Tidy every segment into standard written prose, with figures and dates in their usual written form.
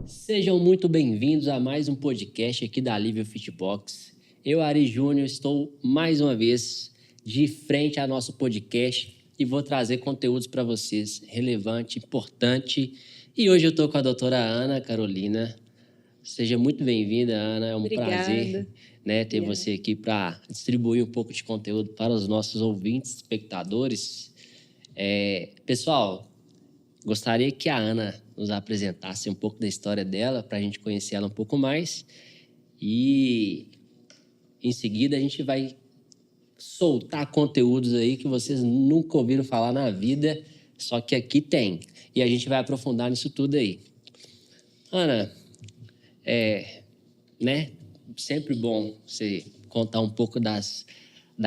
Sejam muito bem-vindos a mais um podcast aqui da Alívio Fitbox. Eu, Ari Júnior, estou mais uma vez de frente ao nosso podcast e vou trazer conteúdos para vocês relevante, importante. E hoje eu estou com a doutora Ana Carolina. Seja muito bem-vinda, Ana. É um prazer, ter você aqui para distribuir um pouco de conteúdo para os nossos ouvintes, espectadores. Pessoal, gostaria que a Ana nos apresentasse um pouco da história dela, para a gente conhecer ela um pouco mais. E, em seguida, a gente vai soltar conteúdos aí que vocês nunca ouviram falar na vida, só que aqui tem. E a gente vai aprofundar nisso tudo aí. Ana, sempre bom você contar um pouco da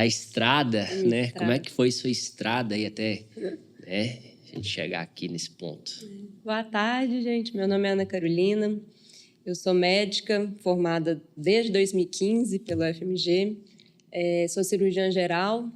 estrada, né? Como é que foi sua estrada aí até, a gente chegar aqui nesse ponto. Boa tarde, gente. Meu nome é Ana Carolina. Eu sou médica, formada desde 2015 pelo FMG. Sou cirurgiã geral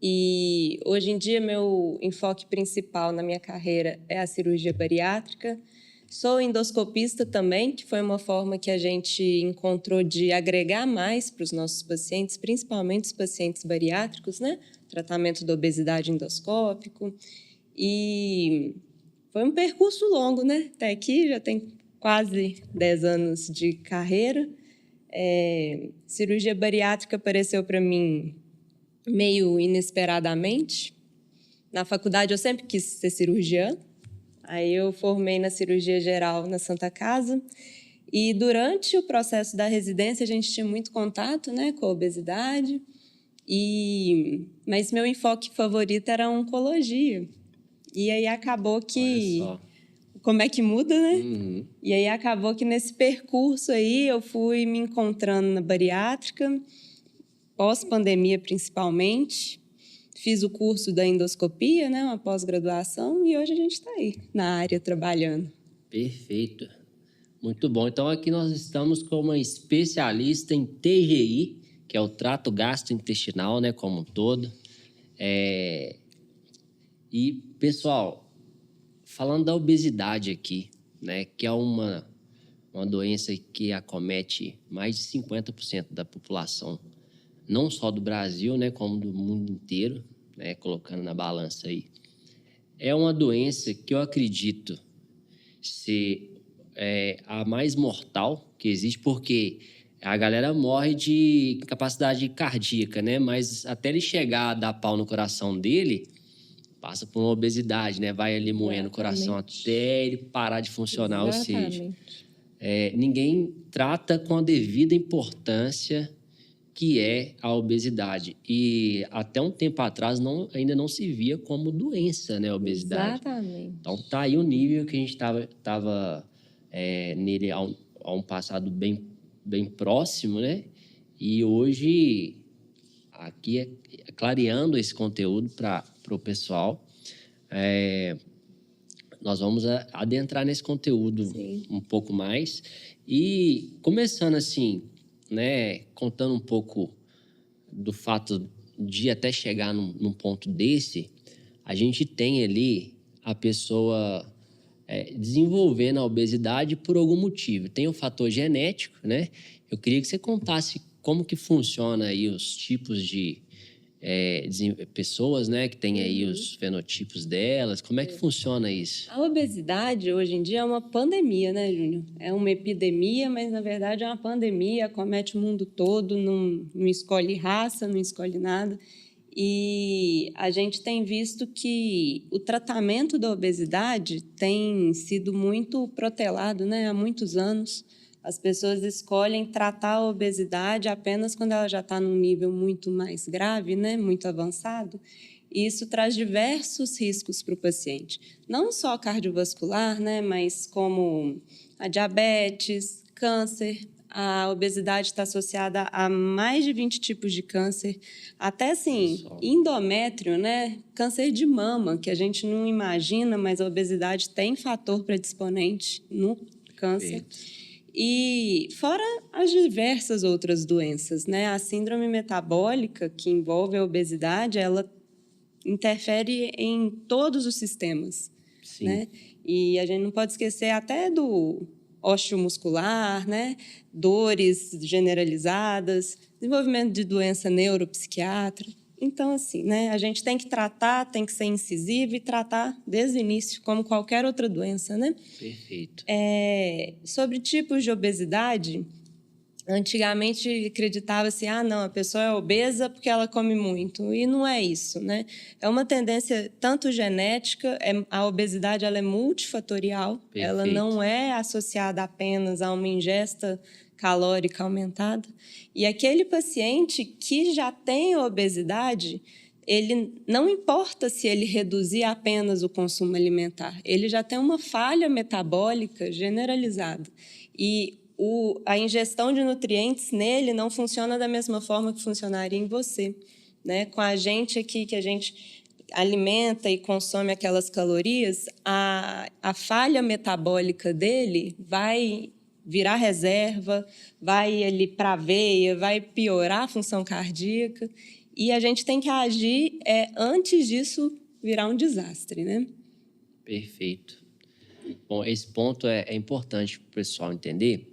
e, hoje em dia, meu enfoque principal na minha carreira é a cirurgia bariátrica. Sou endoscopista também, que foi uma forma que a gente encontrou de agregar mais para os nossos pacientes, principalmente os pacientes bariátricos, né? Tratamento da obesidade endoscópico. E foi um percurso longo, né? Até aqui já tem quase 10 anos de carreira. Cirurgia bariátrica apareceu para mim meio inesperadamente. Na faculdade eu sempre quis ser cirurgiã. Aí eu formei na cirurgia geral na Santa Casa. E durante o processo da residência a gente tinha muito contato, né, com a obesidade. Mas meu enfoque favorito era a oncologia. E aí acabou que... Como é que muda, né? Uhum. E aí acabou que nesse percurso aí eu fui me encontrando na bariátrica, pós-pandemia principalmente. Fiz o curso da endoscopia, né? Uma pós-graduação, e hoje a gente está aí na área trabalhando. Perfeito. Muito bom. Então aqui nós estamos com uma especialista em TGI, que é o trato gastrointestinal, né? Como um todo. E, pessoal, falando da obesidade aqui, né, que é uma doença que acomete mais de 50% da população, não só do Brasil, né, como do mundo inteiro, né, colocando na balança aí. É uma doença que eu acredito ser a mais mortal que existe, porque a galera morre de incapacidade cardíaca, né, mas até ele chegar a dar pau no coração dele... passa por uma obesidade, né? Vai ali moendo o coração até ele parar de funcionar. Exatamente. Ou seja, ninguém trata com a devida importância que é a obesidade. E até um tempo atrás ainda não se via como doença, né? A obesidade. Exatamente. Então tá aí o nível que a gente estava nele a um passado bem próximo, né? E hoje, aqui clareando esse conteúdo para o pessoal, nós vamos adentrar nesse conteúdo. Sim. Um pouco mais. E começando assim, né, contando um pouco do fato de até chegar num ponto desse, a gente tem ali a pessoa desenvolvendo a obesidade por algum motivo. Tem o fator genético, né? Eu queria que você contasse como que funciona aí os tipos de pessoas, né, que tem aí os fenotipos delas. Como é que funciona isso? A obesidade, hoje em dia, é uma pandemia, né, Júnior? É uma epidemia, mas, na verdade, é uma pandemia, acomete o mundo todo, não escolhe raça, não escolhe nada. E a gente tem visto que o tratamento da obesidade tem sido muito protelado, né, há muitos anos. As pessoas escolhem tratar a obesidade apenas quando ela já está num nível muito mais grave, né? Muito avançado. E isso traz diversos riscos para o paciente. Não só cardiovascular, né? Mas como a diabetes, câncer. A obesidade está associada a mais de 20 tipos de câncer. Até, assim, endométrio, né? Câncer de mama, que a gente não imagina, mas a obesidade tem fator predisponente no câncer. Perfeito. E fora as diversas outras doenças, né? A síndrome metabólica, que envolve a obesidade, ela interfere em todos os sistemas, Sim. né? E a gente não pode esquecer até do osteomuscular, né? Dores generalizadas, desenvolvimento de doença neuropsiquiátrica. Então, assim, né? A gente tem que tratar, tem que ser incisivo e tratar desde o início, como qualquer outra doença, né? Perfeito. Sobre tipos de obesidade, antigamente acreditava-se, não, a pessoa é obesa porque ela come muito. E não é isso, né? É uma tendência tanto genética, a obesidade ela é multifatorial, Perfeito. Ela não é associada apenas a uma ingesta calórica aumentada. E aquele paciente que já tem obesidade, ele não importa se ele reduzir apenas o consumo alimentar, ele já tem uma falha metabólica generalizada. E a ingestão de nutrientes nele não funciona da mesma forma que funcionaria em você, né? Com a gente aqui, que a gente alimenta e consome aquelas calorias, a falha metabólica dele vai virar reserva, vai ali para a veia, vai piorar a função cardíaca, e a gente tem que agir antes disso virar um desastre, né? Perfeito. Bom, esse ponto é importante para o pessoal entender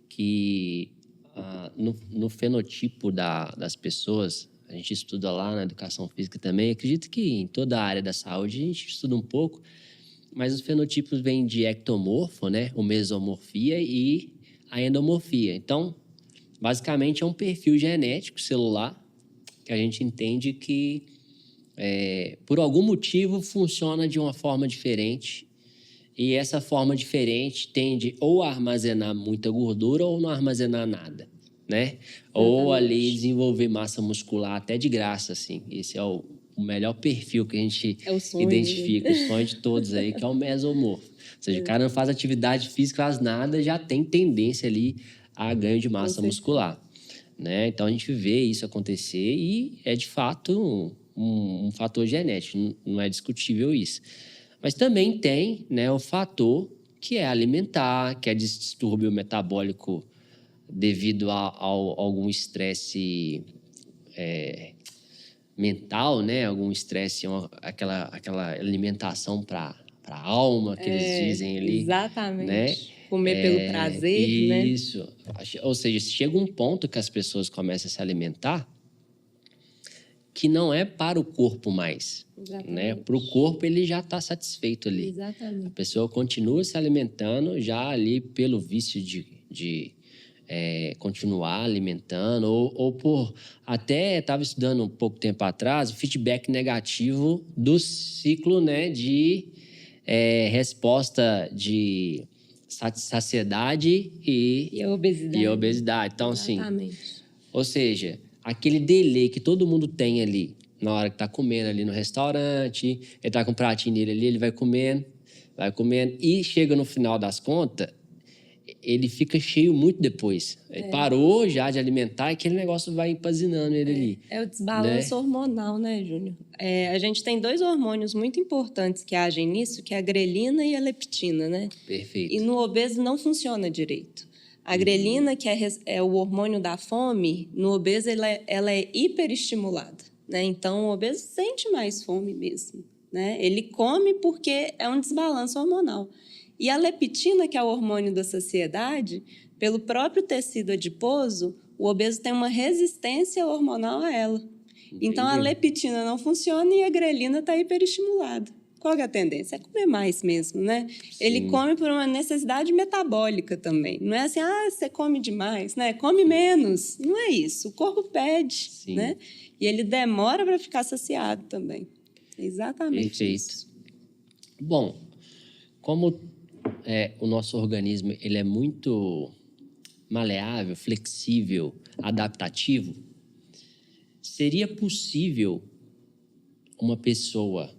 que no fenotipo das pessoas, a gente estuda lá na educação física também, acredito que em toda a área da saúde a gente estuda um pouco, mas os fenotipos vêm de ectomorfo, né, o mesomorfia e a endomorfia. Então, basicamente é um perfil genético celular que a gente entende que, por algum motivo, funciona de uma forma diferente. E essa forma diferente tende ou a armazenar muita gordura ou não armazenar nada, né? Ou ali desenvolver massa muscular até de graça, assim. Esse é o melhor perfil que a gente identifica, o sonho de todos aí, que é o mesomorfo. Ou seja, o cara não faz atividade física, faz nada, já tem tendência ali a ganho de massa muscular, né? Então, a gente vê isso acontecer e é, de fato, um fator genético, não é discutível isso. Mas também tem, né, o fator que é alimentar, que é distúrbio metabólico devido a algum estresse mental, né? Algum estresse, aquela alimentação para a alma, que eles dizem ali. Exatamente. Né? Comer pelo prazer, né? Isso. Ou seja, chega um ponto que as pessoas começam a se alimentar que não é para o corpo mais, né? Para o corpo ele já está satisfeito ali. Exatamente. A pessoa continua se alimentando já ali pelo vício de continuar alimentando ou por até estava estudando um pouco tempo atrás o feedback negativo do ciclo, né, de resposta de saciedade e obesidade. Então, exatamente. assim, ou seja, aquele delay que todo mundo tem ali, na hora que tá comendo ali no restaurante, ele tá com um pratinho dele ali, ele vai comendo, e chega no final das contas, ele fica cheio muito depois. Ele parou já de alimentar e aquele negócio vai empazinando ele ali. É o desbalanço hormonal, né, Júnior? A gente tem 2 hormônios muito importantes que agem nisso, que é a grelina e a leptina, né? Perfeito. E no obeso não funciona direito. A grelina, que é o hormônio da fome, no obeso ela é hiperestimulada, né? Então, o obeso sente mais fome mesmo, né? Ele come porque é um desbalanço hormonal. E a leptina, que é o hormônio da saciedade, pelo próprio tecido adiposo, o obeso tem uma resistência hormonal a ela. Entendi. Então, a leptina não funciona e a grelina está hiperestimulada. Qual é a tendência? É comer mais mesmo, né? Sim. Ele come por uma necessidade metabólica também. Não é assim, você come demais, né? Come menos. Não é isso. O corpo pede, Sim. né? E ele demora para ficar saciado também. É exatamente Perfeito. isso. Bom, como o nosso organismo ele é muito maleável, flexível, adaptativo, seria possível uma pessoa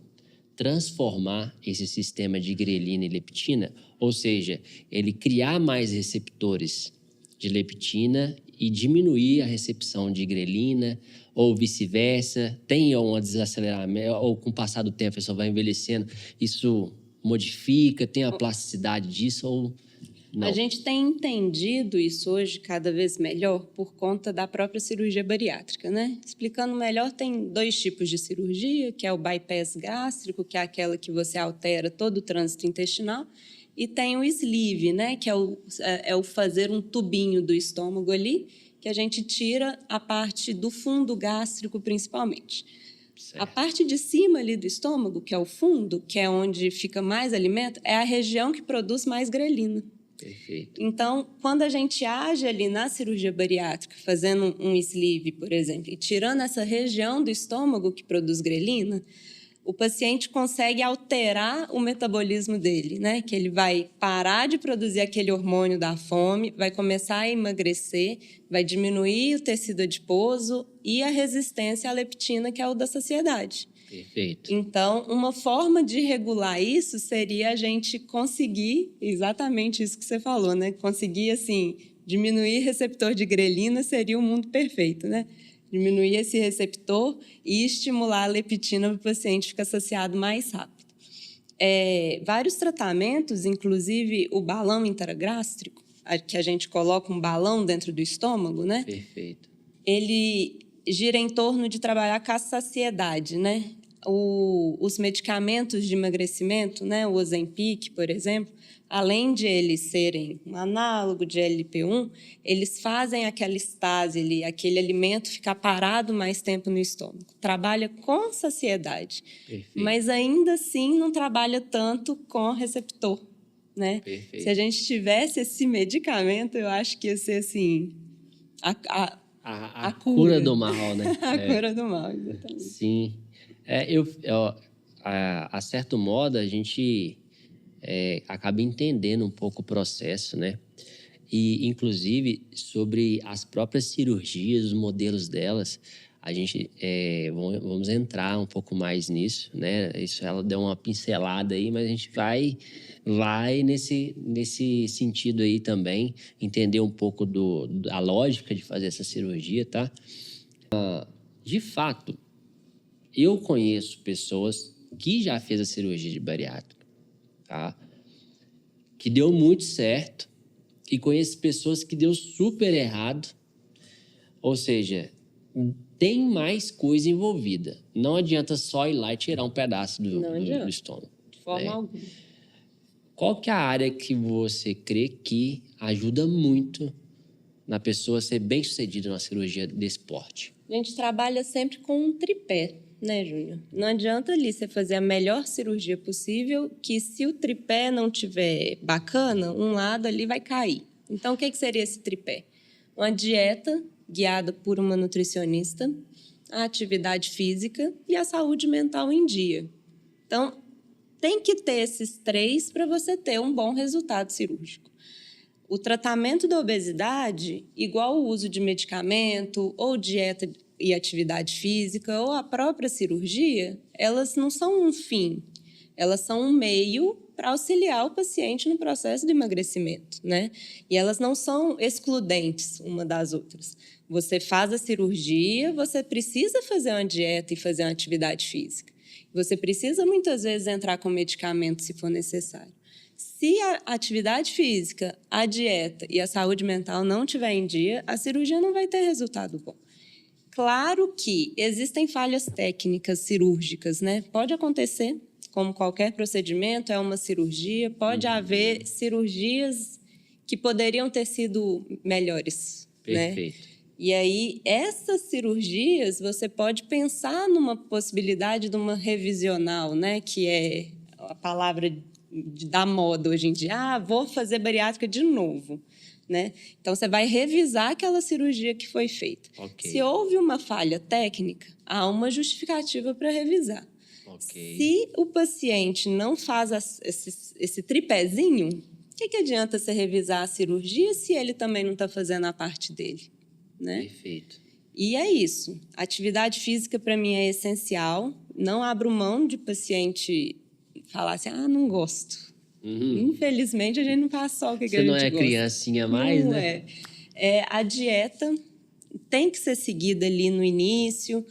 transformar esse sistema de grelina e leptina, ou seja, ele criar mais receptores de leptina e diminuir a recepção de grelina, ou vice-versa, tem um desaceleramento, ou com o passar do tempo a pessoa vai envelhecendo, isso modifica, tem a plasticidade disso, ou Não. A gente tem entendido isso hoje cada vez melhor por conta da própria cirurgia bariátrica, né? Explicando melhor, tem 2 tipos de cirurgia, que é o bypass gástrico, que é aquela que você altera todo o trânsito intestinal, e tem o sleeve, né? Que é o fazer um tubinho do estômago ali, que a gente tira a parte do fundo gástrico, principalmente. Certo. A parte de cima ali do estômago, que é o fundo, que é onde fica mais alimento, é a região que produz mais grelina. Perfeito. Então, quando a gente age ali na cirurgia bariátrica, fazendo um sleeve, por exemplo, e tirando essa região do estômago que produz grelina, o paciente consegue alterar o metabolismo dele, né? Que ele vai parar de produzir aquele hormônio da fome, vai começar a emagrecer, vai diminuir o tecido adiposo e a resistência à leptina, que é o da saciedade. Perfeito. Então, uma forma de regular isso seria a gente conseguir exatamente isso que você falou, né? Conseguir, assim, diminuir receptor de grelina seria o mundo perfeito, né? Diminuir esse receptor e estimular a leptina para o paciente ficar saciado mais rápido. Vários tratamentos, inclusive o balão intragástrico, que a gente coloca um balão dentro do estômago, né? Perfeito. Ele gira em torno de trabalhar com a saciedade, né? Os medicamentos de emagrecimento, né? O Ozempic, por exemplo, além de eles serem um análogo de GLP-1, eles fazem aquela estase ali, aquele alimento ficar parado mais tempo no estômago. Trabalha com saciedade, Perfeito. mas ainda assim não trabalha tanto com receptor, né? Perfeito. Se a gente tivesse esse medicamento, eu acho que ia ser assim A cura do mal, né? A cura do mal, exatamente. Sim. A certo modo, a gente acaba entendendo um pouco o processo, né? E, inclusive, sobre as próprias cirurgias, os modelos delas, a gente vamos entrar um pouco mais nisso, né? Isso ela deu uma pincelada aí, mas a gente vai nesse sentido aí também, entender um pouco da lógica de fazer essa cirurgia, tá? De fato, eu conheço pessoas que já fez a cirurgia de bariátrica, tá? Que deu muito certo, e conheço pessoas que deu super errado. Ou seja, tem mais coisa envolvida. Não adianta só ir lá e tirar um pedaço do estômago. De forma alguma. Qual que é a área que você crê que ajuda muito na pessoa ser bem-sucedida na cirurgia desse porte? A gente trabalha sempre com um tripé, né, Júnior? Não adianta ali você fazer a melhor cirurgia possível, que se o tripé não tiver bacana, um lado ali vai cair. Então, o que seria esse tripé? Uma dieta guiada por uma nutricionista, a atividade física e a saúde mental em dia. Então, tem que ter esses 3 para você ter um bom resultado cirúrgico. O tratamento da obesidade, igual o uso de medicamento, ou dieta e atividade física, ou a própria cirurgia, elas não são um fim, elas são um meio para auxiliar o paciente no processo de emagrecimento, né? E elas não são excludentes uma das outras. Você faz a cirurgia, você precisa fazer uma dieta e fazer uma atividade física. Você precisa, muitas vezes, entrar com medicamento se for necessário. Se a atividade física, a dieta e a saúde mental não estiver em dia, a cirurgia não vai ter resultado bom. Claro que existem falhas técnicas cirúrgicas, né? Pode acontecer, como qualquer procedimento, é uma cirurgia. Pode haver cirurgias que poderiam ter sido melhores, Perfeito. né? E aí, essas cirurgias, você pode pensar numa possibilidade de uma revisional, né? Que é a palavra da moda hoje em dia. Vou fazer bariátrica de novo, né? Então, você vai revisar aquela cirurgia que foi feita. Okay. Se houve uma falha técnica, há uma justificativa para revisar. Okay. Se o paciente não faz esse tripézinho, o que adianta você revisar a cirurgia se ele também não está fazendo a parte dele? Né? Perfeito. E é isso. Atividade física, para mim, é essencial. Não abro mão de paciente falar assim, não gosto. Infelizmente, a gente não faz só o que a gente gosta. Você não é criancinha mais, não né? A dieta tem que ser seguida ali no início.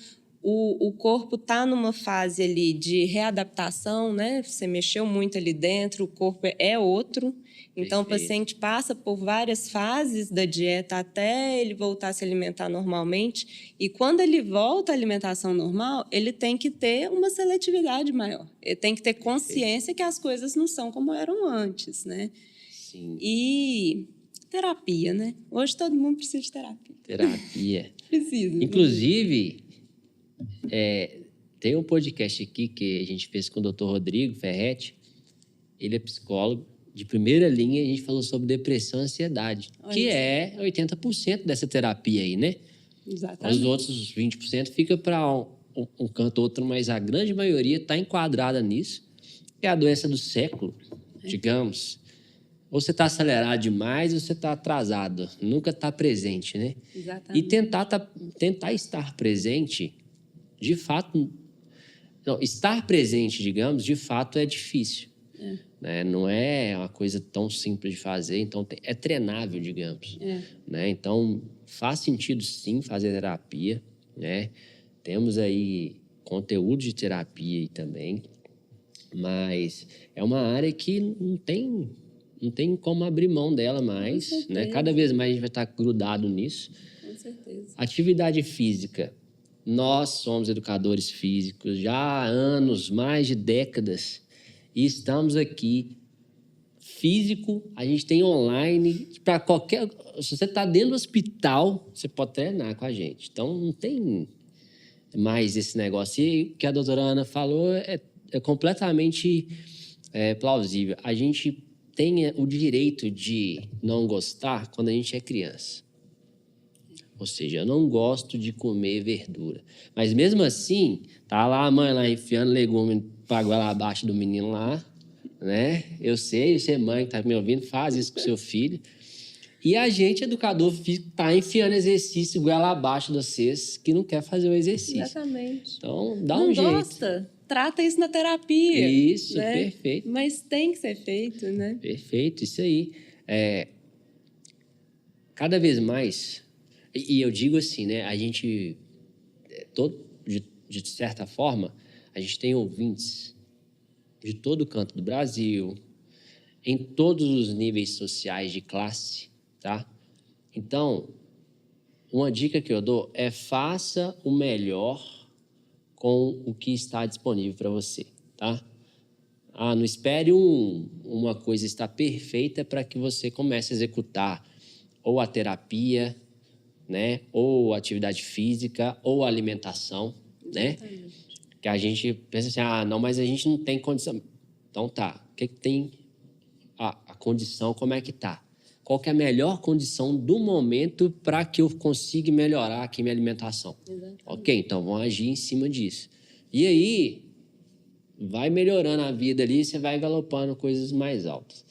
o corpo está numa fase ali de readaptação, né? Você mexeu muito ali dentro, o corpo é outro. Então, o paciente passa por várias fases da dieta até ele voltar a se alimentar normalmente. E quando ele volta à alimentação normal, ele tem que ter uma seletividade maior. Ele tem que ter consciência que as coisas não são como eram antes, né? Sim. E terapia, né? Hoje todo mundo precisa de terapia. Terapia. Precisa. Inclusive, tem um podcast aqui que a gente fez com o Dr. Rodrigo Ferretti. Ele é psicólogo de primeira linha e a gente falou sobre depressão e ansiedade, que é 80% dessa terapia aí, né? Exatamente. Os outros 20% fica para um canto ou outro, mas a grande maioria está enquadrada nisso. É a doença do século, digamos. Ou você está acelerado demais ou você está atrasado. Nunca está presente, né? Exatamente. E tentar estar presente, de fato... Não, estar presente, digamos, de fato é difícil. Né? Não é uma coisa tão simples de fazer, então é treinável, digamos. Né? Então, faz sentido, sim, fazer terapia. Né? Temos aí conteúdo de terapia aí também, mas é uma área que não tem como abrir mão dela mais. Né? Cada vez mais a gente vai estar grudado nisso. Com certeza. Atividade física. Nós somos educadores físicos já há anos, mais de décadas, e estamos aqui. Físico, a gente tem online, para qualquer... Se você está dentro do hospital, você pode treinar com a gente. Então, não tem mais esse negócio. E o que a doutora Ana falou é completamente plausível. A gente tem o direito de não gostar quando a gente é criança. Ou seja, eu não gosto de comer verdura. Mas mesmo assim, tá lá a mãe lá enfiando legume para goela abaixo do menino lá, né? Eu sei, você mãe que tá me ouvindo, faz isso com seu filho. E a gente, educador físico, tá enfiando exercício goela abaixo de vocês que não quer fazer o exercício. Exatamente. Então, dá não um jeito. Não gosta? Trata isso na terapia. Isso, né? Perfeito. Mas tem que ser feito, né? Perfeito, isso aí. Cada vez mais... E eu digo assim, né? A gente, de certa forma, a gente tem ouvintes de todo canto do Brasil, em todos os níveis sociais de classe, tá? Então, uma dica que eu dou é faça o melhor com o que está disponível para você, tá? Não espere uma coisa estar perfeita para que você comece a executar ou a terapia, né? Ou atividade física, ou alimentação, né? Que a gente pensa assim, não, mas a gente não tem condição. Então tá, o que tem a condição, como é que tá? Qual que é a melhor condição do momento para que eu consiga melhorar aqui minha alimentação? Exatamente. Ok, então vamos agir em cima disso. E aí, vai melhorando a vida ali, você vai galopando coisas mais altas.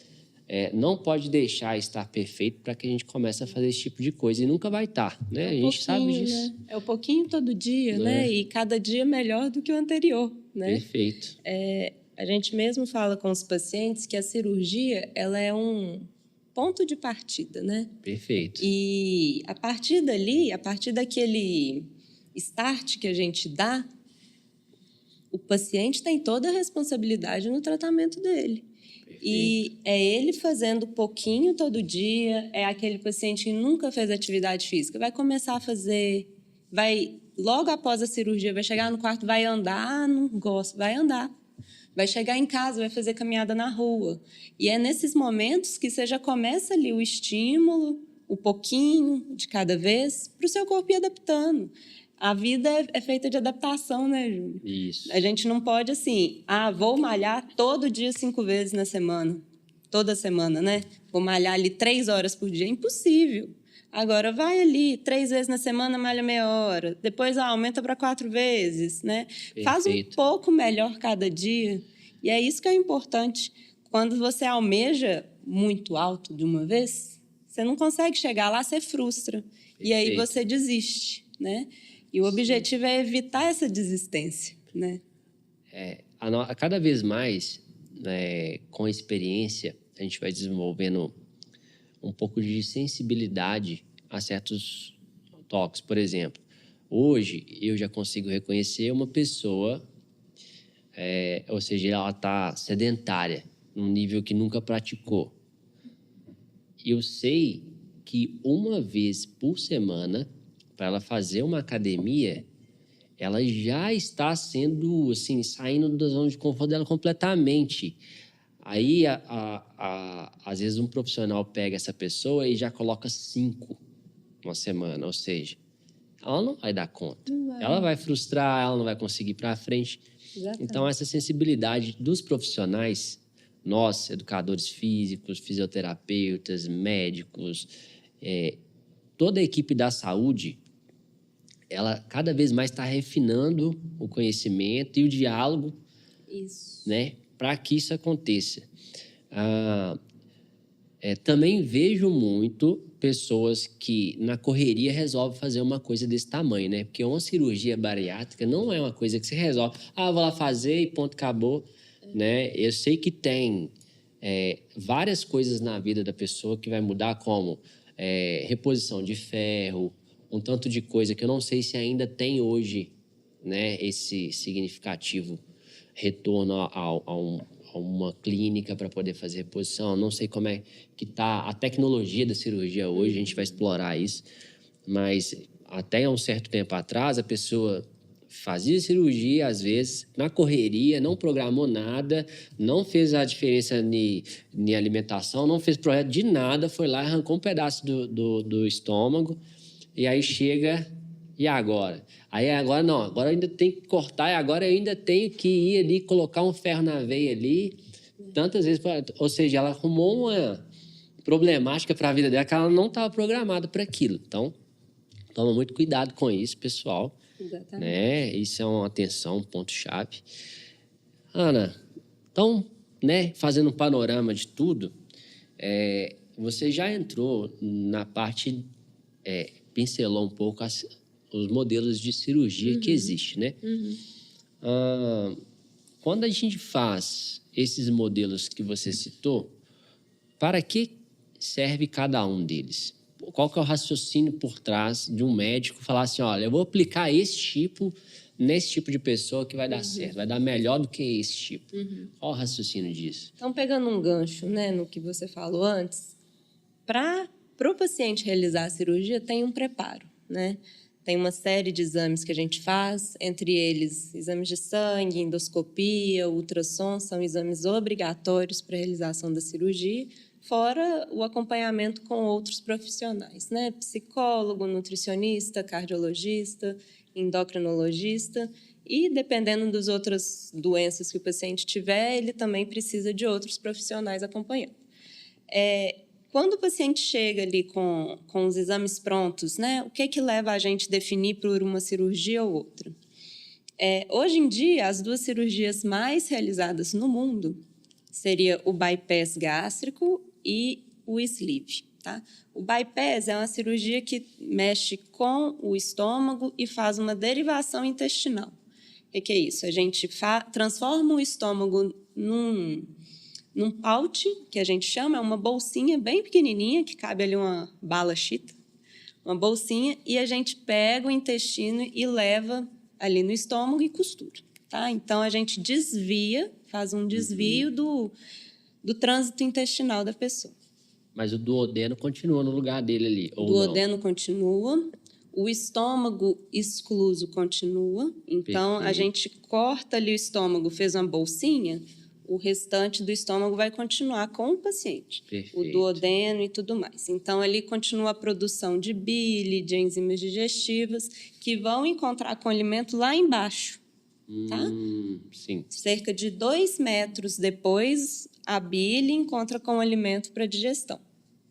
Não pode deixar estar perfeito para que a gente comece a fazer esse tipo de coisa. E nunca vai estar, né? A gente sabe disso. Né? É o pouquinho todo dia, né? E cada dia melhor do que o anterior, né? Perfeito. A gente mesmo fala com os pacientes que a cirurgia, ela é um ponto de partida, né? Perfeito. E a partir dali, a partir daquele start que a gente dá, o paciente tem toda a responsabilidade no tratamento dele. E é ele fazendo pouquinho todo dia, é aquele paciente que nunca fez atividade física, vai começar a fazer, logo após a cirurgia, vai chegar no quarto, vai andar, não gosta, vai andar. Vai chegar em casa, vai fazer caminhada na rua. E é nesses momentos que você já começa ali o estímulo, o pouquinho de cada vez, para o seu corpo ir adaptando. A vida é feita de adaptação, né, Júlio? Isso. A gente não pode, assim, vou malhar todo dia 5 vezes na semana. Toda semana, né? Vou malhar ali 3 horas por dia. É impossível. Agora, vai ali 3 vezes na semana, malha meia hora. Depois, aumenta para 4 vezes, né? Perfeito. Faz um pouco melhor cada dia. E é isso que é importante. Quando você almeja muito alto de uma vez, você não consegue chegar lá, você frustra. Perfeito. E aí você desiste, né? E o objetivo é evitar essa desistência, né? Cada vez mais, com a experiência, a gente vai desenvolvendo um pouco de sensibilidade a certos toques. Por exemplo, Hoje, eu já consigo reconhecer uma pessoa, ou seja, ela está sedentária, num nível que nunca praticou. Eu sei que uma vez por semana, para ela fazer uma academia, ela já está sendo, assim, saindo da zona de conforto dela completamente. Aí, às vezes, um profissional pega essa pessoa e já coloca 5 uma semana, ou seja, ela não vai dar conta. Ela vai frustrar, ela não vai conseguir ir para frente. Exatamente. Então, essa sensibilidade dos profissionais, nós, educadores físicos, fisioterapeutas, médicos, toda a equipe da saúde, ela cada vez mais está refinando o conhecimento e o diálogo, Isso. né, para que isso aconteça. Também vejo muito pessoas que na correria resolvem fazer uma coisa desse tamanho, né? Porque uma cirurgia bariátrica não é uma coisa que se resolve. Vou lá fazer e ponto, acabou, né? Eu sei que tem várias coisas na vida da pessoa que vai mudar, como reposição de ferro, um tanto de coisa que eu não sei se ainda tem hoje, né? Esse significativo retorno a uma clínica para poder fazer reposição. Não sei como é que está a tecnologia da cirurgia hoje, a gente vai explorar isso. Mas até um certo tempo atrás, a pessoa fazia cirurgia, às vezes, na correria, não programou nada, não fez a diferença em alimentação, não fez projeto de nada, foi lá, arrancou um pedaço do estômago, e aí chega... E agora? Aí agora não, agora eu ainda tenho que cortar e agora eu ainda tenho que ir ali, colocar um ferro na veia ali, tantas vezes. Ou seja, ela arrumou uma problemática para a vida dela que ela não estava programada para aquilo. Então, toma muito cuidado com isso, pessoal. Exatamente. Né? Isso é uma atenção, um ponto-chave. Ana, então, né, fazendo um panorama de tudo, você já entrou na parte, pincelou um pouco os modelos de cirurgia que existem, né? Quando a gente faz esses modelos que você citou, para que serve cada um deles? Qual que é o raciocínio por trás de um médico falar assim, olha, eu vou aplicar esse tipo nesse tipo de pessoa que vai dar certo, vai dar melhor do que esse tipo. Qual o raciocínio disso? Então, pegando um gancho, né, no que você falou antes, para o paciente realizar a cirurgia tem um preparo, né? Tem uma série de exames que a gente faz, entre eles exames de sangue, endoscopia, ultrassom, são exames obrigatórios para a realização da cirurgia, fora o acompanhamento com outros profissionais, né? Psicólogo, nutricionista, cardiologista, endocrinologista, e dependendo das outras doenças que o paciente tiver, ele também precisa de outros profissionais acompanhando. Quando o paciente chega ali com os exames prontos, né, o que leva a gente a definir por uma cirurgia ou outra? Hoje em dia, as 2 cirurgias mais realizadas no mundo seria o bypass gástrico e o sleeve. Tá? O bypass é uma cirurgia que mexe com o estômago e faz uma derivação intestinal. O que é isso? A gente transforma o estômago num pouch, que a gente chama, é uma bolsinha bem pequenininha, que cabe ali uma bala chita, uma bolsinha, e a gente pega o intestino e leva ali no estômago e costura. Tá? Então, a gente faz um desvio do trânsito intestinal da pessoa. Mas o duodeno continua no lugar dele ali, ou não? O duodeno continua, o estômago excluso continua, então a gente corta ali o estômago, fez uma bolsinha, o restante do estômago vai continuar com o paciente. Perfeito. O duodeno e tudo mais. Então, ali continua a produção de bile, de enzimas digestivas, que vão encontrar com o alimento lá embaixo. Tá? Sim. Cerca de 2 metros depois, a bile encontra com o alimento para digestão.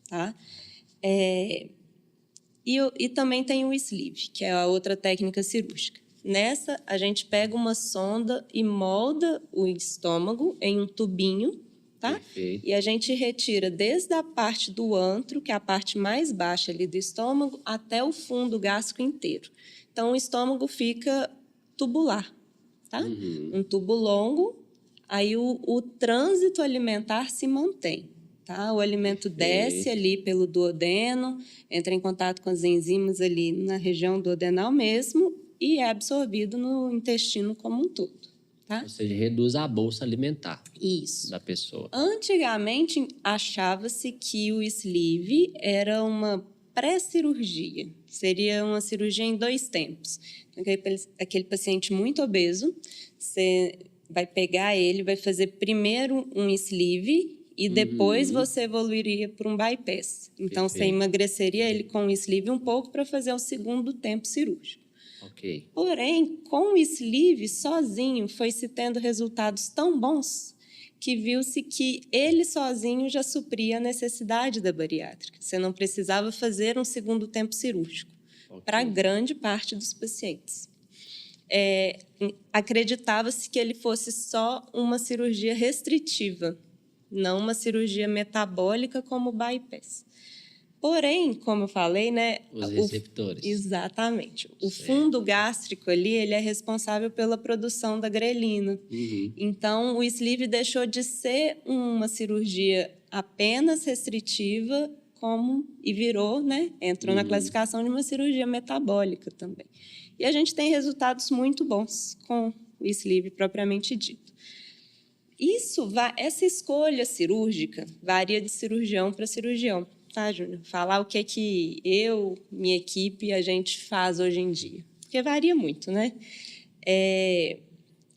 Tá? E também tem o sleeve, que é a outra técnica cirúrgica. Nessa, a gente pega uma sonda e molda o estômago em um tubinho, tá? Perfeito. E a gente retira desde a parte do antro, que é a parte mais baixa ali do estômago, até o fundo gástrico inteiro. Então, o estômago fica tubular, tá? Um tubo longo, aí o trânsito alimentar se mantém. Tá? O alimento desce ali pelo duodeno, entra em contato com as enzimas ali na região duodenal mesmo e é absorvido no intestino como um todo. Tá? Ou seja, reduz a bolsa alimentar Isso. da pessoa. Antigamente, achava-se que o sleeve era uma pré-cirurgia. Seria uma cirurgia em 2 tempos. Aquele paciente muito obeso, você vai pegar ele, vai fazer primeiro um sleeve e depois você evoluiria para um bypass. Então, você emagreceria ele com o sleeve um pouco para fazer o segundo tempo cirúrgico. Ok. Porém, com o sleeve sozinho, foi-se tendo resultados tão bons que viu-se que ele sozinho já supria a necessidade da bariátrica. Você não precisava fazer um segundo tempo cirúrgico para grande parte dos pacientes. Acreditava-se que ele fosse só uma cirurgia restritiva, não uma cirurgia metabólica como o bypass. Porém, como eu falei, né? Os receptores. Exatamente. O fundo gástrico ali, ele é responsável pela produção da grelina. Então, o sleeve deixou de ser uma cirurgia apenas restritiva e virou, né? Entrou na classificação de uma cirurgia metabólica também. E a gente tem resultados muito bons com o sleeve propriamente dito. Essa escolha cirúrgica varia de cirurgião para cirurgião. Tá, Júnior? Falar o que eu, minha equipe, a gente faz hoje em dia. Porque varia muito, né?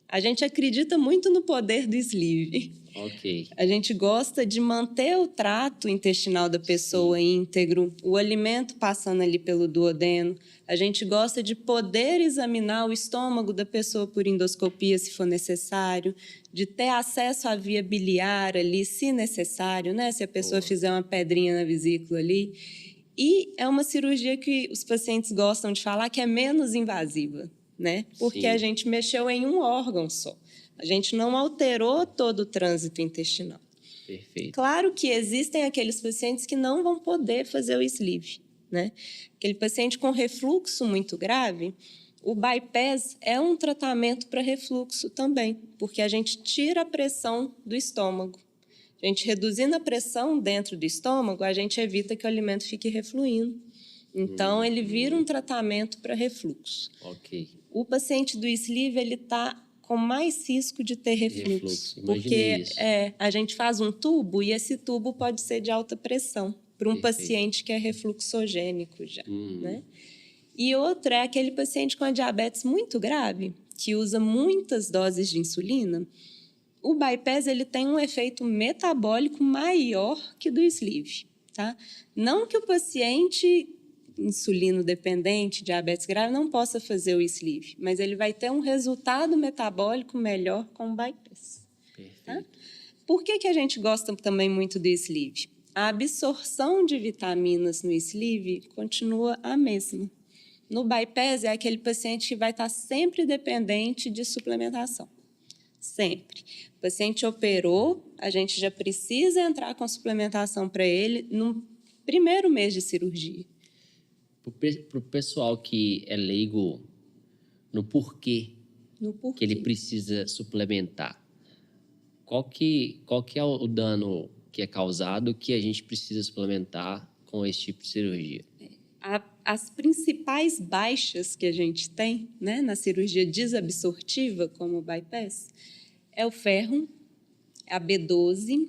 A gente acredita muito no poder do sleeve. Ok. A gente gosta de manter o trato intestinal da pessoa íntegro, o alimento passando ali pelo duodeno. A gente gosta de poder examinar o estômago da pessoa por endoscopia, se for necessário, de ter acesso à via biliar ali, se necessário, né? Se a pessoa fizer uma pedrinha na vesícula ali. E é uma cirurgia que os pacientes gostam de falar que é menos invasiva, né? Porque a gente mexeu em um órgão só. A gente não alterou todo o trânsito intestinal. Perfeito. Claro que existem aqueles pacientes que não vão poder fazer o sleeve, né? Aquele paciente com refluxo muito grave, o bypass é um tratamento para refluxo também, porque a gente tira a pressão do estômago. A gente reduzindo a pressão dentro do estômago, a gente evita que o alimento fique refluindo. Então, ele vira um tratamento para refluxo. Ok. O paciente do sleeve, ele está com mais risco de ter refluxo. Porque a gente faz um tubo e esse tubo pode ser de alta pressão para um paciente que é refluxogênico já. Né? E outro é aquele paciente com a diabetes muito grave, que usa muitas doses de insulina. O bypass ele tem um efeito metabólico maior que do sleeve. Tá? Não que o paciente insulino dependente, diabetes grave, não possa fazer o sleeve, mas ele vai ter um resultado metabólico melhor com o bypass. Tá? Por que a gente gosta também muito do sleeve? A absorção de vitaminas no sleeve continua a mesma. No bypass é aquele paciente que vai estar sempre dependente de suplementação. Sempre. O paciente operou, a gente já precisa entrar com suplementação para ele no primeiro mês de cirurgia. Para o pessoal que é leigo no porquê que ele precisa suplementar, qual que é o dano que é causado que a gente precisa suplementar com esse tipo de cirurgia? As principais baixas que a gente tem, né, na cirurgia desabsortiva, como o bypass, é o ferro, a B12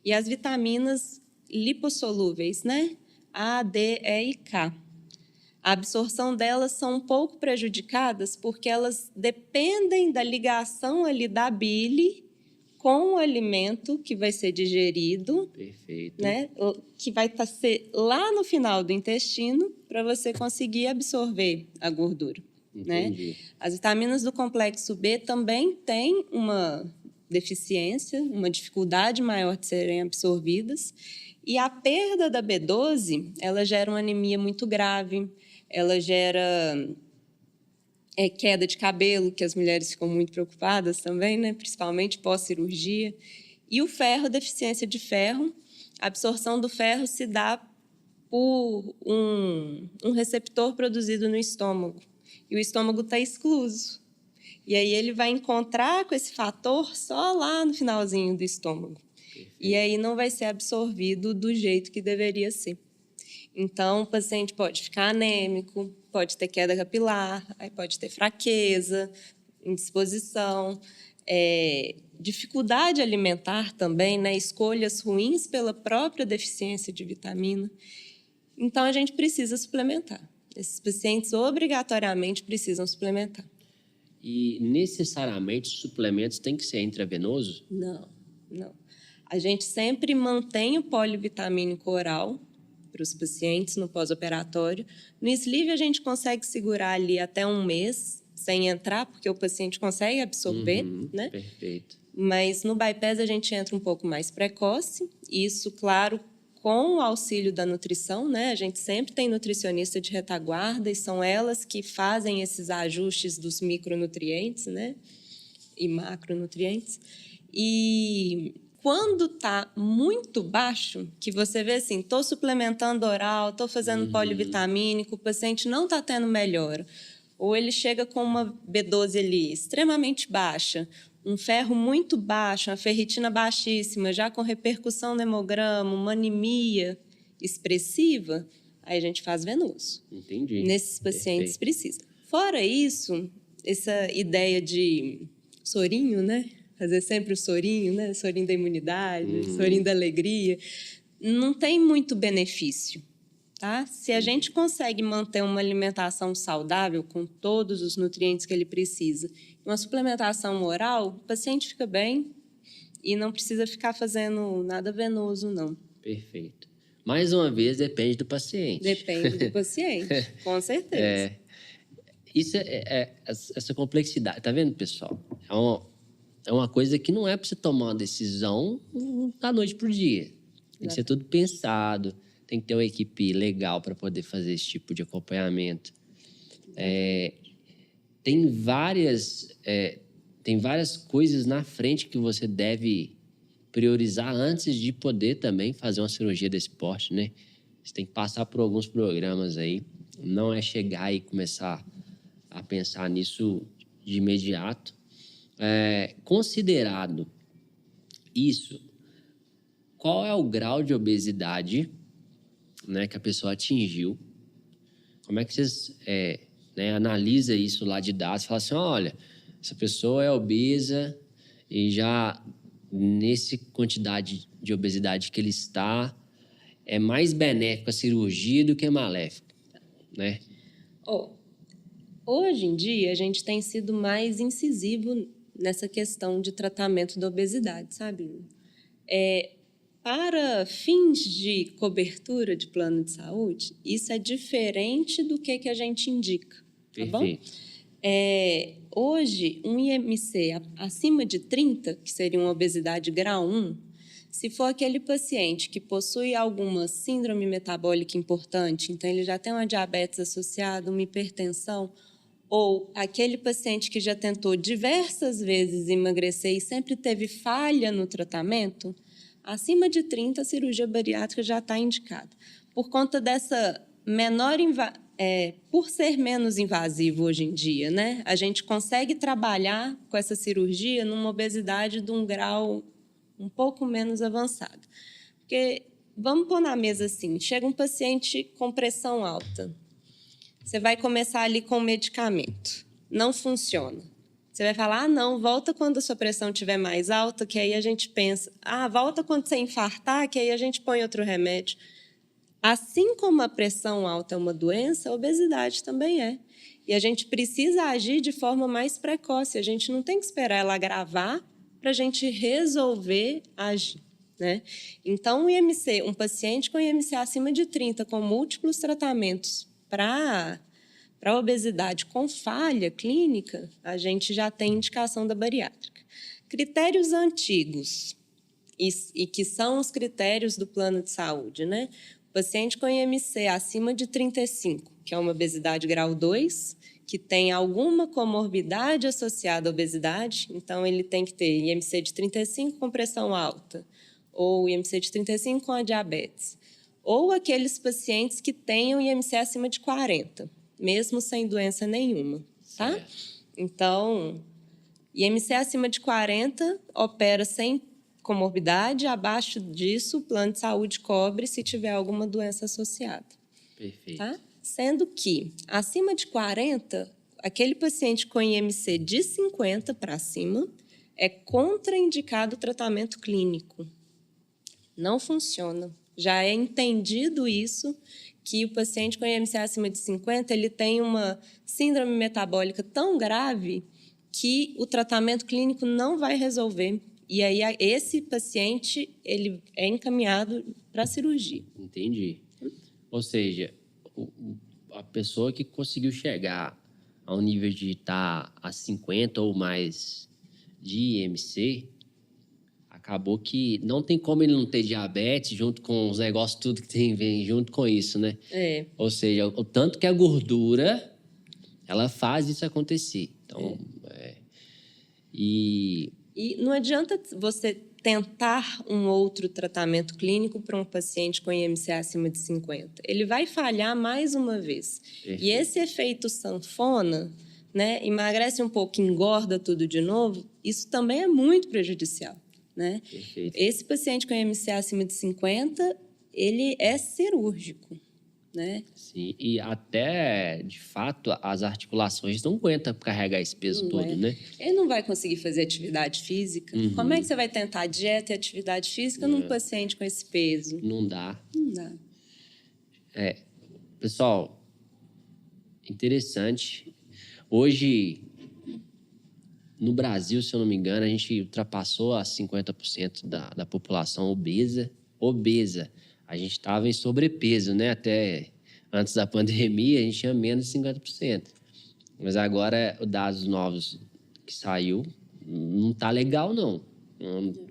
e as vitaminas lipossolúveis, né? A, D, E e K. A absorção delas são um pouco prejudicadas porque elas dependem da ligação ali da bile com o alimento que vai ser digerido, né? Que vai ser lá no final do intestino para você conseguir absorver a gordura. Né? As vitaminas do complexo B também têm uma deficiência, uma dificuldade maior de serem absorvidas. E a perda da B12, ela gera uma anemia muito grave, ela gera queda de cabelo, que as mulheres ficam muito preocupadas também, né? Principalmente pós-cirurgia. E o ferro, deficiência de ferro, a absorção do ferro se dá por um receptor produzido no estômago. E o estômago está excluso. E aí ele vai encontrar com esse fator só lá no finalzinho do estômago. E aí não vai ser absorvido do jeito que deveria ser. Então, o paciente pode ficar anêmico, pode ter queda capilar, aí pode ter fraqueza, indisposição, dificuldade alimentar também, né? Escolhas ruins pela própria deficiência de vitamina. Então, a gente precisa suplementar. Esses pacientes obrigatoriamente precisam suplementar. E necessariamente os suplementos têm que ser intravenoso? Não. A gente sempre mantém o polivitamínico oral para os pacientes no pós-operatório. No sleeve, a gente consegue segurar ali até um mês, sem entrar, porque o paciente consegue absorver, né? Perfeito. Mas no bypass a gente entra um pouco mais precoce, isso, claro, com o auxílio da nutrição, né? A gente sempre tem nutricionista de retaguarda e são elas que fazem esses ajustes dos micronutrientes, né? E macronutrientes. E quando está muito baixo, que você vê assim, estou suplementando oral, estou fazendo polivitamínico, o paciente não está tendo melhora, ou ele chega com uma B12 ali extremamente baixa, um ferro muito baixo, uma ferritina baixíssima, já com repercussão no hemograma, uma anemia expressiva, aí a gente faz venoso. Entendi. Nesses pacientes precisa. Fora isso, essa ideia de sorinho, né? Fazer sempre o sorinho, né? Sorinho da imunidade, sorinho da alegria, não tem muito benefício. Tá? Se a gente consegue manter uma alimentação saudável com todos os nutrientes que ele precisa, uma suplementação oral, o paciente fica bem e não precisa ficar fazendo nada venoso, não. Perfeito. Mais uma vez, depende do paciente. Depende do paciente, com certeza. Isso essa complexidade. Tá vendo, pessoal? É uma coisa que não é para você tomar uma decisão da noite para o dia. Tem que ser tudo pensado. Tem que ter uma equipe legal para poder fazer esse tipo de acompanhamento. Tem várias coisas na frente que você deve priorizar antes de poder também fazer uma cirurgia desse porte, né? Você tem que passar por alguns programas aí. Não é chegar e começar a pensar nisso de imediato. Considerado isso, qual é o grau de obesidade, né, que a pessoa atingiu? Como é que vocês analisa isso lá de dados? Fala assim, olha, essa pessoa é obesa e já nessa quantidade de obesidade que ele está, é mais benéfico a cirurgia do que maléfico, né? Hoje em dia, a gente tem sido mais incisivo nessa questão de tratamento da obesidade, sabe? Para fins de cobertura de plano de saúde, isso é diferente do que a gente indica, tá bom? Hoje, um IMC acima de 30, que seria uma obesidade grau 1, se for aquele paciente que possui alguma síndrome metabólica importante, então ele já tem uma diabetes associada, uma hipertensão, ou aquele paciente que já tentou diversas vezes emagrecer e sempre teve falha no tratamento, acima de 30, a cirurgia bariátrica já está indicada. Por conta dessa por ser menos invasivo hoje em dia, né? A gente consegue trabalhar com essa cirurgia numa obesidade de um grau um pouco menos avançado. Porque, vamos pôr na mesa assim, chega um paciente com pressão alta. Você vai começar ali com o medicamento. Não funciona. Você vai falar, não, volta quando a sua pressão estiver mais alta, que aí a gente pensa, volta quando você infartar, que aí a gente põe outro remédio. Assim como a pressão alta é uma doença, a obesidade também é. E a gente precisa agir de forma mais precoce. A gente não tem que esperar ela agravar para a gente resolver agir, né? Então, um paciente com IMC acima de 30, com múltiplos tratamentos para obesidade com falha clínica, a gente já tem indicação da bariátrica. Critérios antigos, e que são os critérios do plano de saúde, né? O paciente com IMC acima de 35, que é uma obesidade grau 2, que tem alguma comorbidade associada à obesidade, então ele tem que ter IMC de 35 com pressão alta, ou IMC de 35 com a diabetes, ou aqueles pacientes que tenham IMC acima de 40, mesmo sem doença nenhuma, tá? Então, IMC acima de 40 opera sem comorbidade, abaixo disso, o plano de saúde cobre se tiver alguma doença associada. Perfeito. Tá? Sendo que, acima de 40, aquele paciente com IMC de 50 para cima é contraindicado o tratamento clínico. Não funciona. Já é entendido isso, que o paciente com IMC acima de 50, ele tem uma síndrome metabólica tão grave que o tratamento clínico não vai resolver. E aí, esse paciente, ele é encaminhado para a cirurgia. Entendi. Ou seja, a pessoa que conseguiu chegar ao nível de estar a 50 ou mais de IMC, acabou que não tem como ele não ter diabetes junto com os negócios, tudo que vem junto com isso, né? Ou seja, o tanto que a gordura, ela faz isso acontecer. Então, E não adianta você tentar um outro tratamento clínico para um paciente com IMC acima de 50. Ele vai falhar mais uma vez. Perfeito. E esse efeito sanfona, né, emagrece um pouco, engorda tudo de novo, isso também é muito prejudicial. Né? Perfeito. Esse paciente com IMC acima de 50, ele é cirúrgico, né? Sim, e até, de fato, as articulações não aguentam carregar esse peso todo, né? Ele não vai conseguir fazer atividade física. Como é que você vai tentar dieta e atividade física num paciente com esse peso? Não dá. Não dá. Pessoal, interessante. Hoje, no Brasil, se eu não me engano, a gente ultrapassou a 50% da população obesa. A gente estava em sobrepeso, né? Até antes da pandemia, a gente tinha menos de 50%. Mas agora, os dados novos que saiu, não tá legal, não.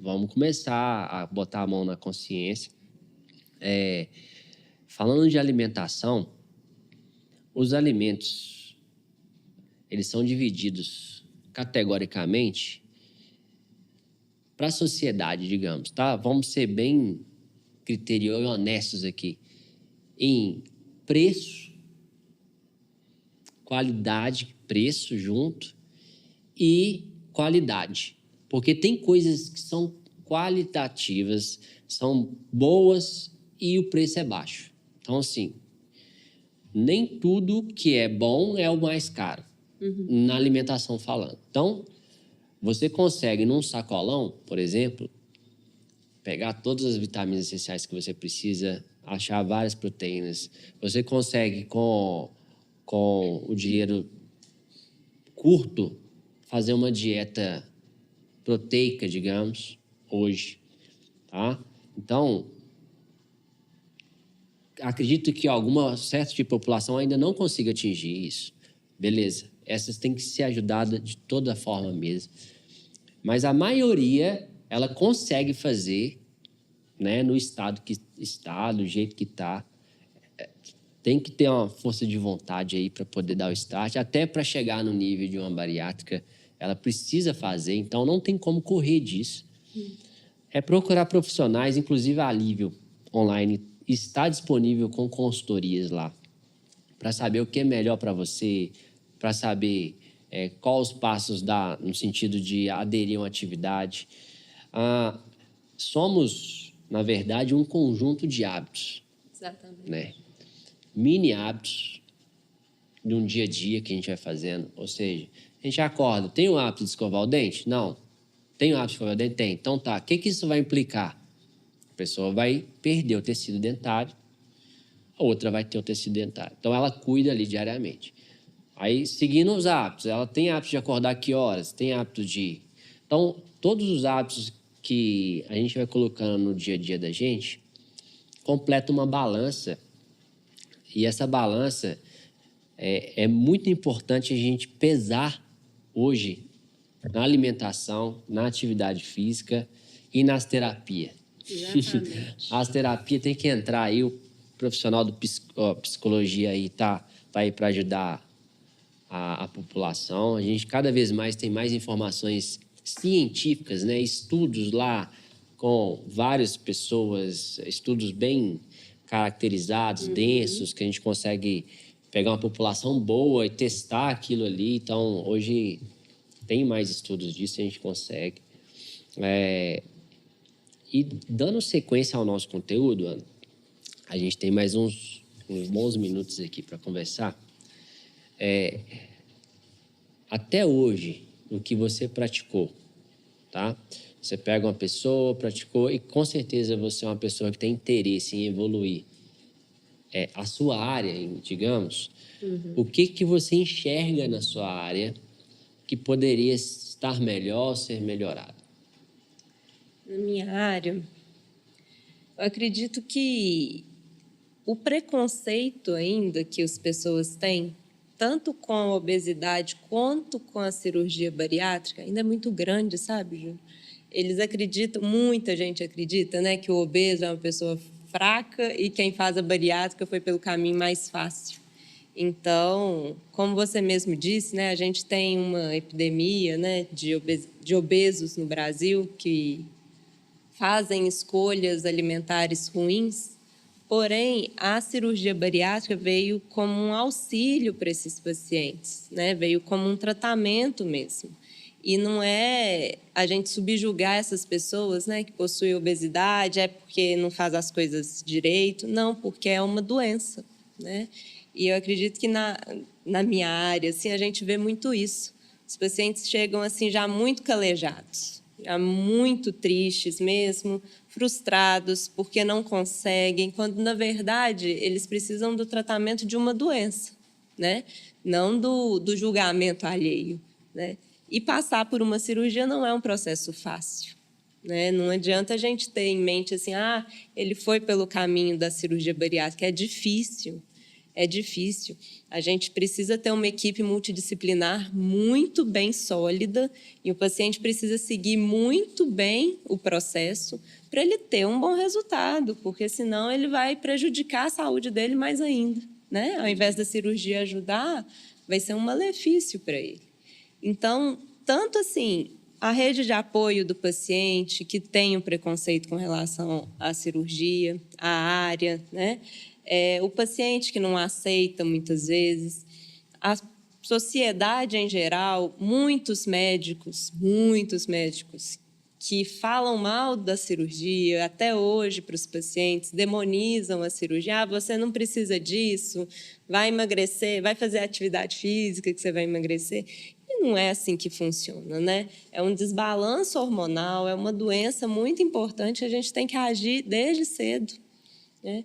Vamos começar a botar a mão na consciência. Falando de alimentação, os alimentos, eles são divididos categoricamente para a sociedade, digamos, tá? Vamos ser bem criteriosos e honestos aqui. Em preço, qualidade, preço junto e qualidade. Porque tem coisas que são qualitativas, são boas e o preço é baixo. Então, assim, nem tudo que é bom é o mais caro, na alimentação falando. Então, você consegue num sacolão, por exemplo, pegar todas as vitaminas essenciais que você precisa, achar várias proteínas. Você consegue, com o dinheiro curto, fazer uma dieta proteica, digamos, hoje, tá? Então, acredito que alguma certa de população ainda não consiga atingir isso. Beleza, essas têm que ser ajudadas de toda forma mesmo. Mas a maioria, ela consegue fazer, né, no estado que está, do jeito que está. Tem que ter uma força de vontade aí para poder dar o start, até para chegar no nível de uma bariátrica, ela precisa fazer, então não tem como correr disso. É procurar profissionais, inclusive a Alívio Online está disponível com consultorias lá, para saber o que é melhor para você, para saber quais os passos dá no sentido de aderir a uma atividade. Somos, na verdade, um conjunto de hábitos. Exatamente. Né? Mini hábitos de um dia a dia que a gente vai fazendo. Ou seja, a gente acorda, tem o hábito de escovar o dente? Não. Tem o hábito de escovar o dente? Tem. Então tá, o que isso vai implicar? A pessoa vai perder o tecido dentário, a outra vai ter o tecido dentário. Então ela cuida ali diariamente. Aí, seguindo os hábitos, ela tem hábito de acordar que horas? Tem hábito de... Então, todos os hábitos que a gente vai colocando no dia a dia da gente completa uma balança. E essa balança é muito importante a gente pesar hoje na alimentação, na atividade física e nas terapias. Exatamente. As terapias tem que entrar aí, o profissional do psicologia aí tá aí para ajudar a população. A gente cada vez mais tem mais informações científicas, né? Estudos lá com várias pessoas, estudos bem caracterizados, densos, que a gente consegue pegar uma população boa e testar aquilo ali. Então, hoje tem mais estudos disso, a gente consegue. E dando sequência ao nosso conteúdo, Ana, a gente tem mais uns bons minutos aqui para conversar. Até hoje, o que você praticou, tá? Você pega uma pessoa, praticou, e com certeza você é uma pessoa que tem interesse em evoluir a sua área, digamos. O que você enxerga na sua área que poderia estar melhor, ser melhorado? Na minha área, eu acredito que o preconceito ainda que as pessoas têm, tanto com a obesidade quanto com a cirurgia bariátrica, ainda é muito grande, sabe, Júnior? Eles acreditam, muita gente acredita, né, que o obeso é uma pessoa fraca e quem faz a bariátrica foi pelo caminho mais fácil. Então, como você mesmo disse, né, a gente tem uma epidemia, né, de obesos no Brasil que fazem escolhas alimentares ruins, porém, a cirurgia bariátrica veio como um auxílio para esses pacientes, né? Veio como um tratamento mesmo. E não é a gente subjugar essas pessoas, né, que possuem obesidade, é porque não faz as coisas direito, não, porque é uma doença, né? E eu acredito que na minha área, assim, a gente vê muito isso. Os pacientes chegam assim já muito calejados, já muito tristes mesmo, frustrados porque não conseguem, quando na verdade eles precisam do tratamento de uma doença, né? Não do julgamento alheio, né? E passar por uma cirurgia não é um processo fácil, né? Não adianta a gente ter em mente assim, ele foi pelo caminho da cirurgia bariátrica, é difícil. É difícil. A gente precisa ter uma equipe multidisciplinar muito bem sólida e o paciente precisa seguir muito bem o processo para ele ter um bom resultado, porque senão ele vai prejudicar a saúde dele mais ainda, né? Ao invés da cirurgia ajudar, vai ser um malefício para ele. Então, tanto assim, a rede de apoio do paciente que tem um preconceito com relação à cirurgia, à área, né? O paciente que não aceita muitas vezes, a sociedade em geral, muitos médicos que falam mal da cirurgia até hoje para os pacientes, demonizam a cirurgia, você não precisa disso, vai emagrecer, vai fazer atividade física que você vai emagrecer. E não é assim que funciona, né? É um desbalanço hormonal, é uma doença muito importante, a gente tem que agir desde cedo, né?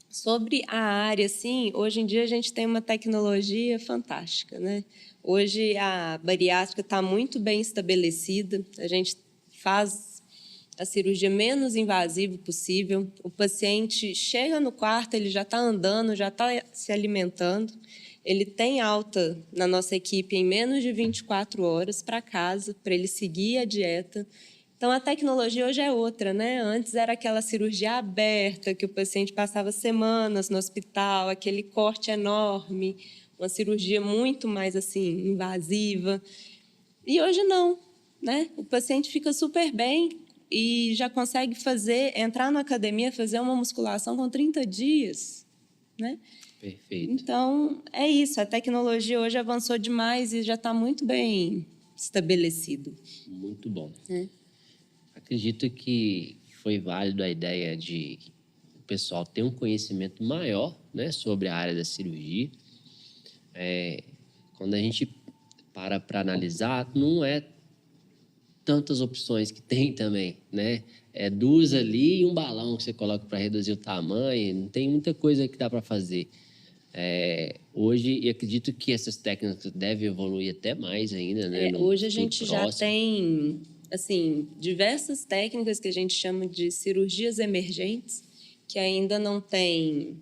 Sobre a área, sim, hoje em dia a gente tem uma tecnologia fantástica, né? Hoje a bariátrica está muito bem estabelecida, a gente faz a cirurgia menos invasiva possível, o paciente chega no quarto, ele já está andando, já está se alimentando, ele tem alta na nossa equipe em menos de 24 horas para casa, para ele seguir a dieta. Então, a tecnologia hoje é outra, né? Antes era aquela cirurgia aberta, que o paciente passava semanas no hospital, aquele corte enorme, uma cirurgia muito mais, assim, invasiva. E hoje não, né? O paciente fica super bem e já consegue entrar na academia, fazer uma musculação com 30 dias, né? Perfeito. Então, é isso. A tecnologia hoje avançou demais e já está muito bem estabelecido. Muito bom. Acredito que foi válido a ideia de o pessoal ter um conhecimento maior, né, sobre a área da cirurgia. Quando a gente para analisar, não é tantas opções que tem também, né? É duas ali e um balão que você coloca para reduzir o tamanho, não tem muita coisa que dá para fazer. Hoje, e acredito que essas técnicas devem evoluir até mais ainda, né? Hoje a gente já tem assim, diversas técnicas que a gente chama de cirurgias emergentes, que ainda não tem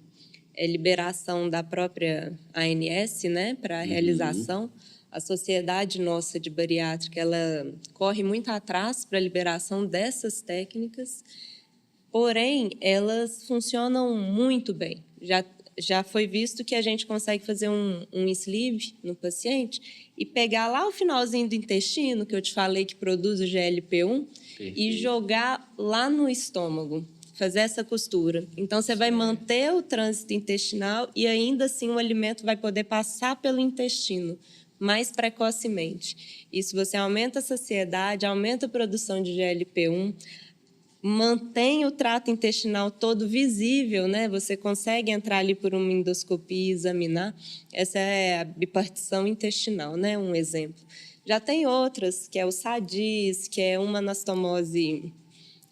liberação da própria ANS, né, para a realização. A Sociedade Nossa de Bariátrica, ela corre muito atrás para a liberação dessas técnicas, porém, elas funcionam muito bem. Já foi visto que a gente consegue fazer um sleeve no paciente e pegar lá o finalzinho do intestino, que eu te falei que produz o GLP-1, e jogar lá no estômago, fazer essa costura. Então, você vai manter o trânsito intestinal e, ainda assim, o alimento vai poder passar pelo intestino, mais precocemente. Isso você aumenta a saciedade, aumenta a produção de GLP-1, mantém o trato intestinal todo visível, né? Você consegue entrar ali por uma endoscopia e examinar. Essa é a bipartição intestinal, né? Um exemplo. Já tem outras, que é o SADIS, que é uma anastomose,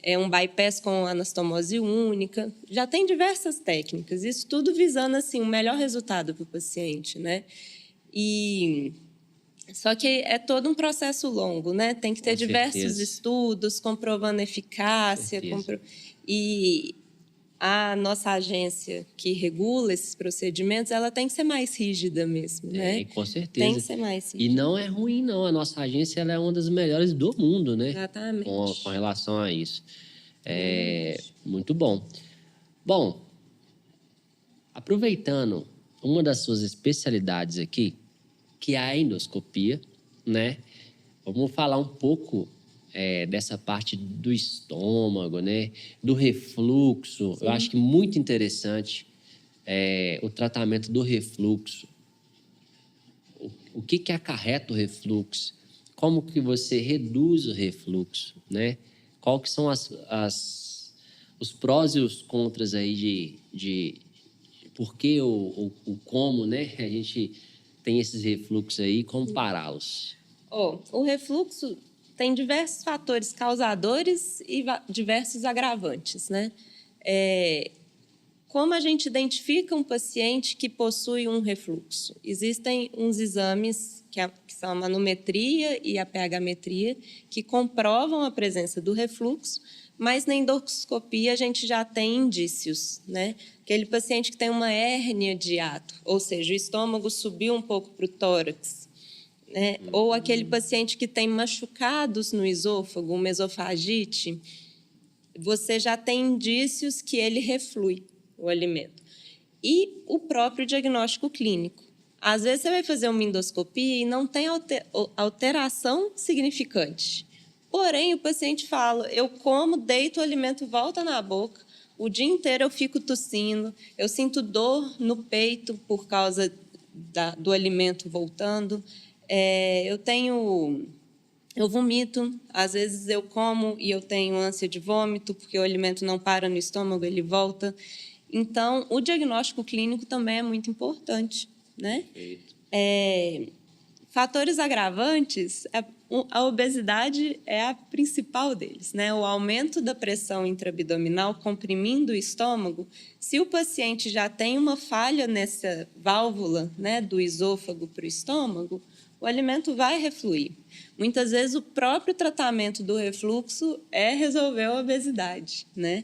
é um bypass com anastomose única. Já tem diversas técnicas, isso tudo visando assim, um melhor resultado para o paciente, né? Só que é todo um processo longo, né? Tem que ter diversos estudos comprovando eficácia. E a nossa agência que regula esses procedimentos, ela tem que ser mais rígida mesmo, né? Com certeza. Tem que ser mais rígida. E não é ruim, não. A nossa agência ela é uma das melhores do mundo, né? Exatamente. Com relação a isso. Muito bom. Bom, aproveitando uma das suas especialidades aqui, que é a endoscopia, né? Vamos falar um pouco dessa parte do estômago, né? Do refluxo. Sim. Eu acho que muito interessante o tratamento do refluxo. O que acarreta o refluxo? Como que você reduz o refluxo, né? Qual que são os prós e os contras aí de por que ou como, né? A gente tem esses refluxos aí, como pará-los? O refluxo tem diversos fatores causadores e diversos agravantes, né? Como a gente identifica um paciente que possui um refluxo? Existem uns exames que são a manometria e a pH-metria, que comprovam a presença do refluxo, mas na endoscopia a gente já tem indícios, né? Aquele paciente que tem uma hérnia de hiato, ou seja, o estômago subiu um pouco para o tórax, né? Ou aquele paciente que tem machucados no esôfago, uma esofagite, você já tem indícios que ele reflui o alimento. E o próprio diagnóstico clínico. Às vezes você vai fazer uma endoscopia e não tem alteração significante. Porém, o paciente fala, eu como, deito, o alimento volta na boca, o dia inteiro eu fico tossindo, eu sinto dor no peito por causa do alimento voltando, eu vomito, às vezes eu como e eu tenho ânsia de vômito, porque o alimento não para no estômago, ele volta. Então, o diagnóstico clínico também é muito importante, né? Fatores agravantes, a obesidade é a principal deles, né? O aumento da pressão intraabdominal comprimindo o estômago. Se o paciente já tem uma falha nessa válvula, né, do esôfago para o estômago, o alimento vai refluir. Muitas vezes o próprio tratamento do refluxo resolver a obesidade, né?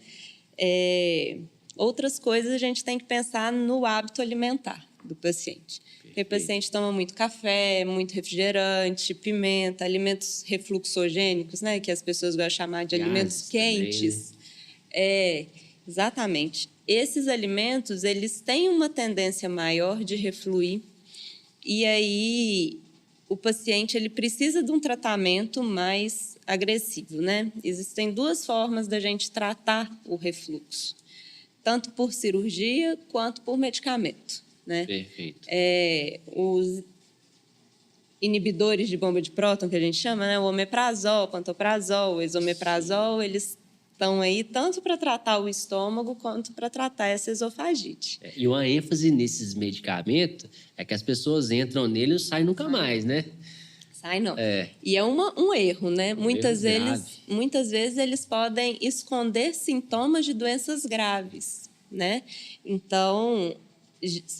Outras coisas a gente tem que pensar no hábito alimentar do paciente. Porque o paciente toma muito café, muito refrigerante, pimenta, alimentos refluxogênicos, né, que as pessoas gostam de chamar de alimentos quentes. Também, né? Exatamente. Esses alimentos, eles têm uma tendência maior de refluir e aí o paciente ele precisa de um tratamento mais agressivo, né? Existem duas formas da gente tratar o refluxo, tanto por cirurgia quanto por medicamento, né? Perfeito. Os inibidores de bomba de próton, que a gente chama, né? O omeprazol, o pantoprazol, o esomeprazol, eles estão aí tanto para tratar o estômago quanto para tratar essa esofagite. E uma ênfase nesses medicamentos é que as pessoas entram nele e não saem nunca mais, né? Sai não. E é um erro, né? Muitas vezes eles podem esconder sintomas de doenças graves, né? Então,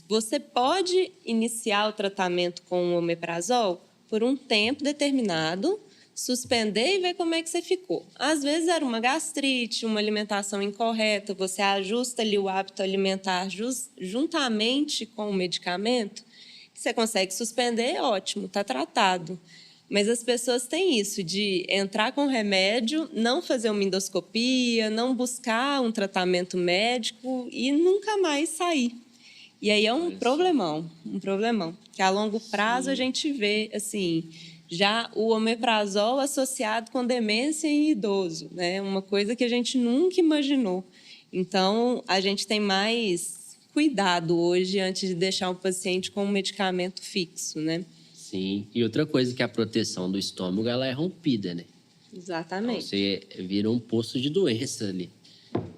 você pode iniciar o tratamento com o omeprazol por um tempo determinado, suspender e ver como é que você ficou. Às vezes era uma gastrite, uma alimentação incorreta, você ajusta ali o hábito alimentar juntamente com o medicamento, você consegue suspender, ótimo, está tratado. Mas as pessoas têm isso de entrar com remédio, não fazer uma endoscopia, não buscar um tratamento médico e nunca mais sair. E aí é um problemão, que a longo prazo a gente vê, assim, já o omeprazol associado com demência em idoso, né? Uma coisa que a gente nunca imaginou. Então, a gente tem mais cuidado hoje antes de deixar o paciente com um medicamento fixo, né? Sim. E outra coisa que a proteção do estômago, ela é rompida, né? Então, Exatamente. você vira um poço de doença ali.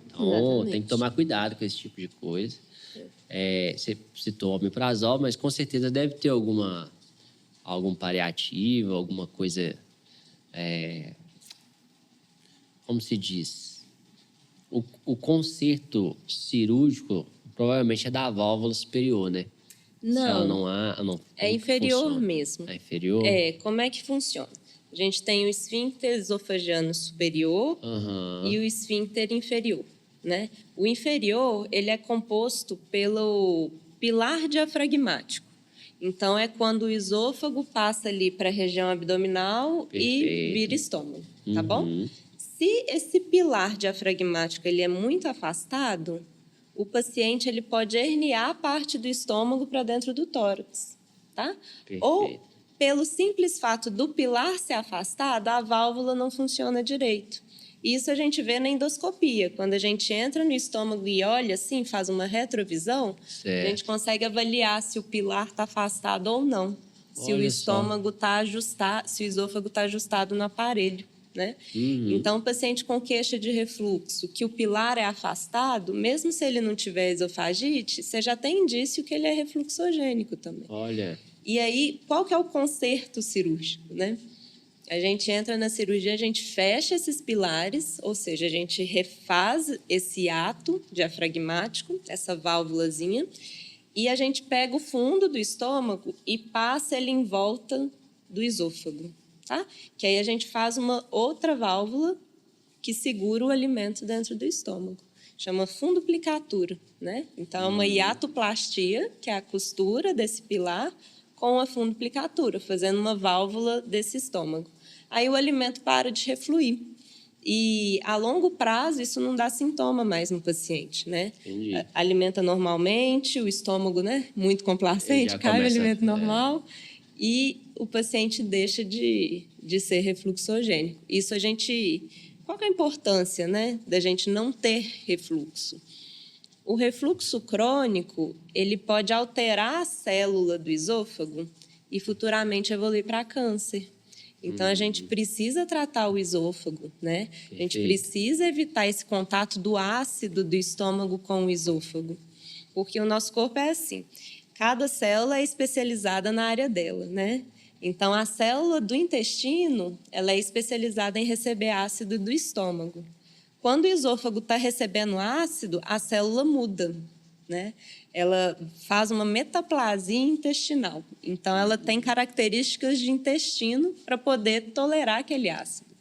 Então, Exatamente. tem que tomar cuidado com esse tipo de coisa. Você citou omeprazol, mas com certeza deve ter algum paliativo, alguma coisa... como se diz? O conserto cirúrgico provavelmente é da válvula superior, né? Se ela Não, não é como que inferior funciona? mesmo. É inferior? Como é que funciona? A gente tem o esfíncter esofagiano superior Aham. e o esfíncter inferior, né? O inferior, ele é composto pelo pilar diafragmático. Então, é quando o esôfago passa ali para a região abdominal e Perfeito. vira estômago, tá bom? Uhum. Se esse pilar diafragmático ele é muito afastado, o paciente ele pode herniar a parte do estômago para dentro do tórax, tá? Perfeito. Ou, pelo simples fato do pilar ser afastado, a válvula não funciona direito. Isso a gente vê na endoscopia. Quando a gente entra no estômago e olha assim, faz uma retrovisão, Certo. a gente consegue avaliar se o pilar está afastado ou não. Se o Olha só. estômago está ajustado, se o esôfago está ajustado no aparelho, né? Uhum. Então, o paciente com queixa de refluxo, que o pilar é afastado, mesmo se ele não tiver esofagite, você já tem indício que ele é refluxogênico também. Olha, E aí, qual que é o conserto cirúrgico, né? A gente entra na cirurgia, a gente fecha esses pilares, ou seja, a gente refaz esse ato diafragmático, essa válvulazinha, e a gente pega o fundo do estômago e passa ele em volta do esôfago, tá? Que aí a gente faz uma outra válvula que segura o alimento dentro do estômago. Chama funduplicatura, né? Então, é uma hiatoplastia, que é a costura desse pilar, com a funduplicatura, fazendo uma válvula desse estômago. Aí o alimento para de refluir. E, a longo prazo, isso não dá sintoma mais no paciente, né? Entendi. Alimenta normalmente, o estômago, né? Muito complacente, já cai o começa, alimento normal e o paciente deixa de ser refluxogênico. Isso a gente... Qual que é a importância, né, da gente não ter refluxo? O refluxo crônico, ele pode alterar a célula do esôfago e futuramente evoluir para câncer. Então, a gente precisa tratar o esôfago, né? A gente Perfeito. precisa evitar esse contato do ácido do estômago com o esôfago. Porque o nosso corpo é assim, cada célula é especializada na área dela, né? Então, a célula do intestino, ela é especializada em receber ácido do estômago. Quando o esôfago está recebendo ácido, a célula muda, né? Ela faz uma metaplasia intestinal. Então, ela tem características de intestino para poder tolerar aquele ácido.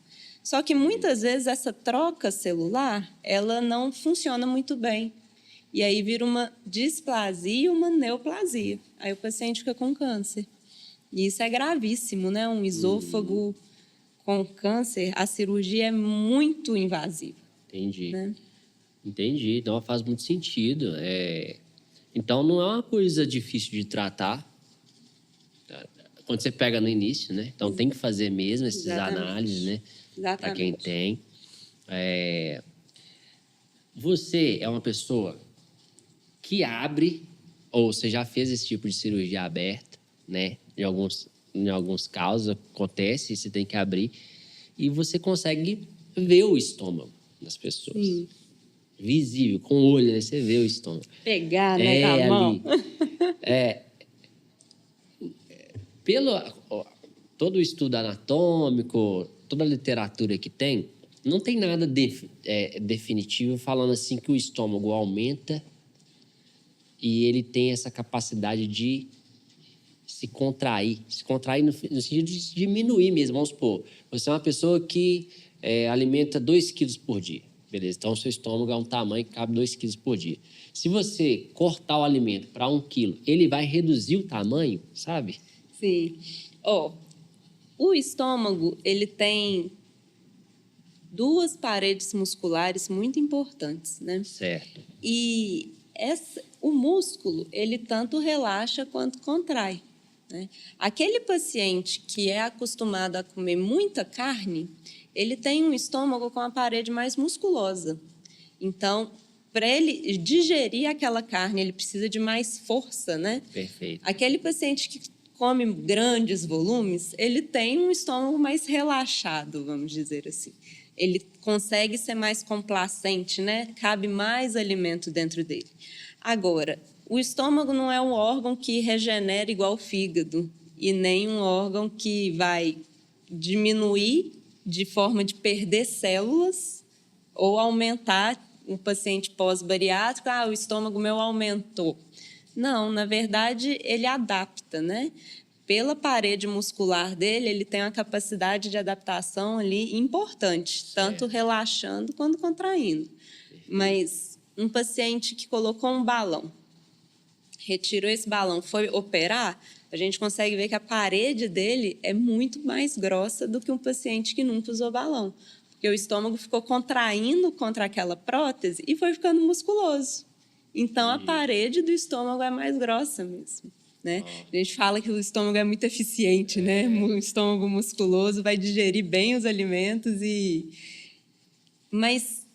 Só que, muitas vezes, essa troca celular, ela não funciona muito bem. E aí vira uma displasia e uma neoplasia. Aí o paciente fica com câncer. E isso é gravíssimo, né? Um esôfago com câncer, a cirurgia é muito invasiva. entendi. Né? Entendi. Então faz muito sentido. Então não é uma coisa difícil de tratar. Quando você pega no início, né? Então tem que fazer mesmo essas Exatamente. análises, né? Para quem Exatamente. tem. Você é uma pessoa que abre, ou você já fez esse tipo de cirurgia aberta, né? Em alguns casos acontece, você tem que abrir, e você consegue ver o estômago das pessoas. Sim. Visível, com o olho, né? Você vê o estômago. Pegar, né, com a mão. Todo o estudo anatômico, toda a literatura que tem, não tem nada definitivo falando assim que o estômago aumenta e ele tem essa capacidade de se contrair no sentido de diminuir mesmo. Vamos supor, você é uma pessoa que alimenta 2 quilos por dia. Beleza, então o seu estômago é um tamanho que cabe 2 quilos por dia. Se você cortar o alimento para 1 quilo, ele vai reduzir o tamanho, sabe? Sim. O estômago, ele tem 2 paredes musculares muito importantes, né? Certo. E o músculo, ele tanto relaxa quanto contrai, né? Aquele paciente que é acostumado a comer muita carne, ele tem um estômago com a parede mais musculosa. Então, para ele digerir aquela carne, ele precisa de mais força, né? Perfeito. Aquele paciente que come grandes volumes, ele tem um estômago mais relaxado, vamos dizer assim. Ele consegue ser mais complacente, né? Cabe mais alimento dentro dele. Agora, o estômago não é um órgão que regenera igual o fígado e nem um órgão que vai diminuir de forma de perder células ou aumentar. Um paciente pós-bariátrico, o estômago meu aumentou. Não, na verdade, ele adapta, né? Pela parede muscular dele, ele tem uma capacidade de adaptação ali importante, tanto relaxando quanto contraindo. Mas um paciente que colocou um balão, retirou esse balão, foi operar, a gente consegue ver que a parede dele é muito mais grossa do que um paciente que nunca usou balão, porque o estômago ficou contraindo contra aquela prótese e foi ficando musculoso. Então, a parede do estômago é mais grossa mesmo, né? A gente fala que o estômago é muito eficiente, né? O estômago musculoso vai digerir bem os alimentos, mas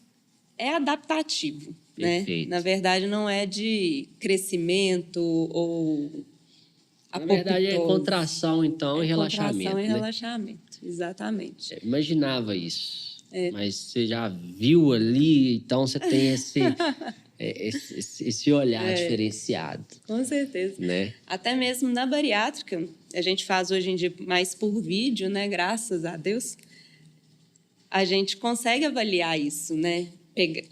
é adaptativo, né? Na verdade, não é de crescimento ou apoptose. Na verdade, é contração, então, e relaxamento. Contração e né? Relaxamento, exatamente. Eu imaginava isso. Mas você já viu ali, então você tem esse olhar diferenciado. Com certeza. Né? Até mesmo na bariátrica, a gente faz hoje em dia mais por vídeo, né? Graças a Deus. A gente consegue avaliar isso, né?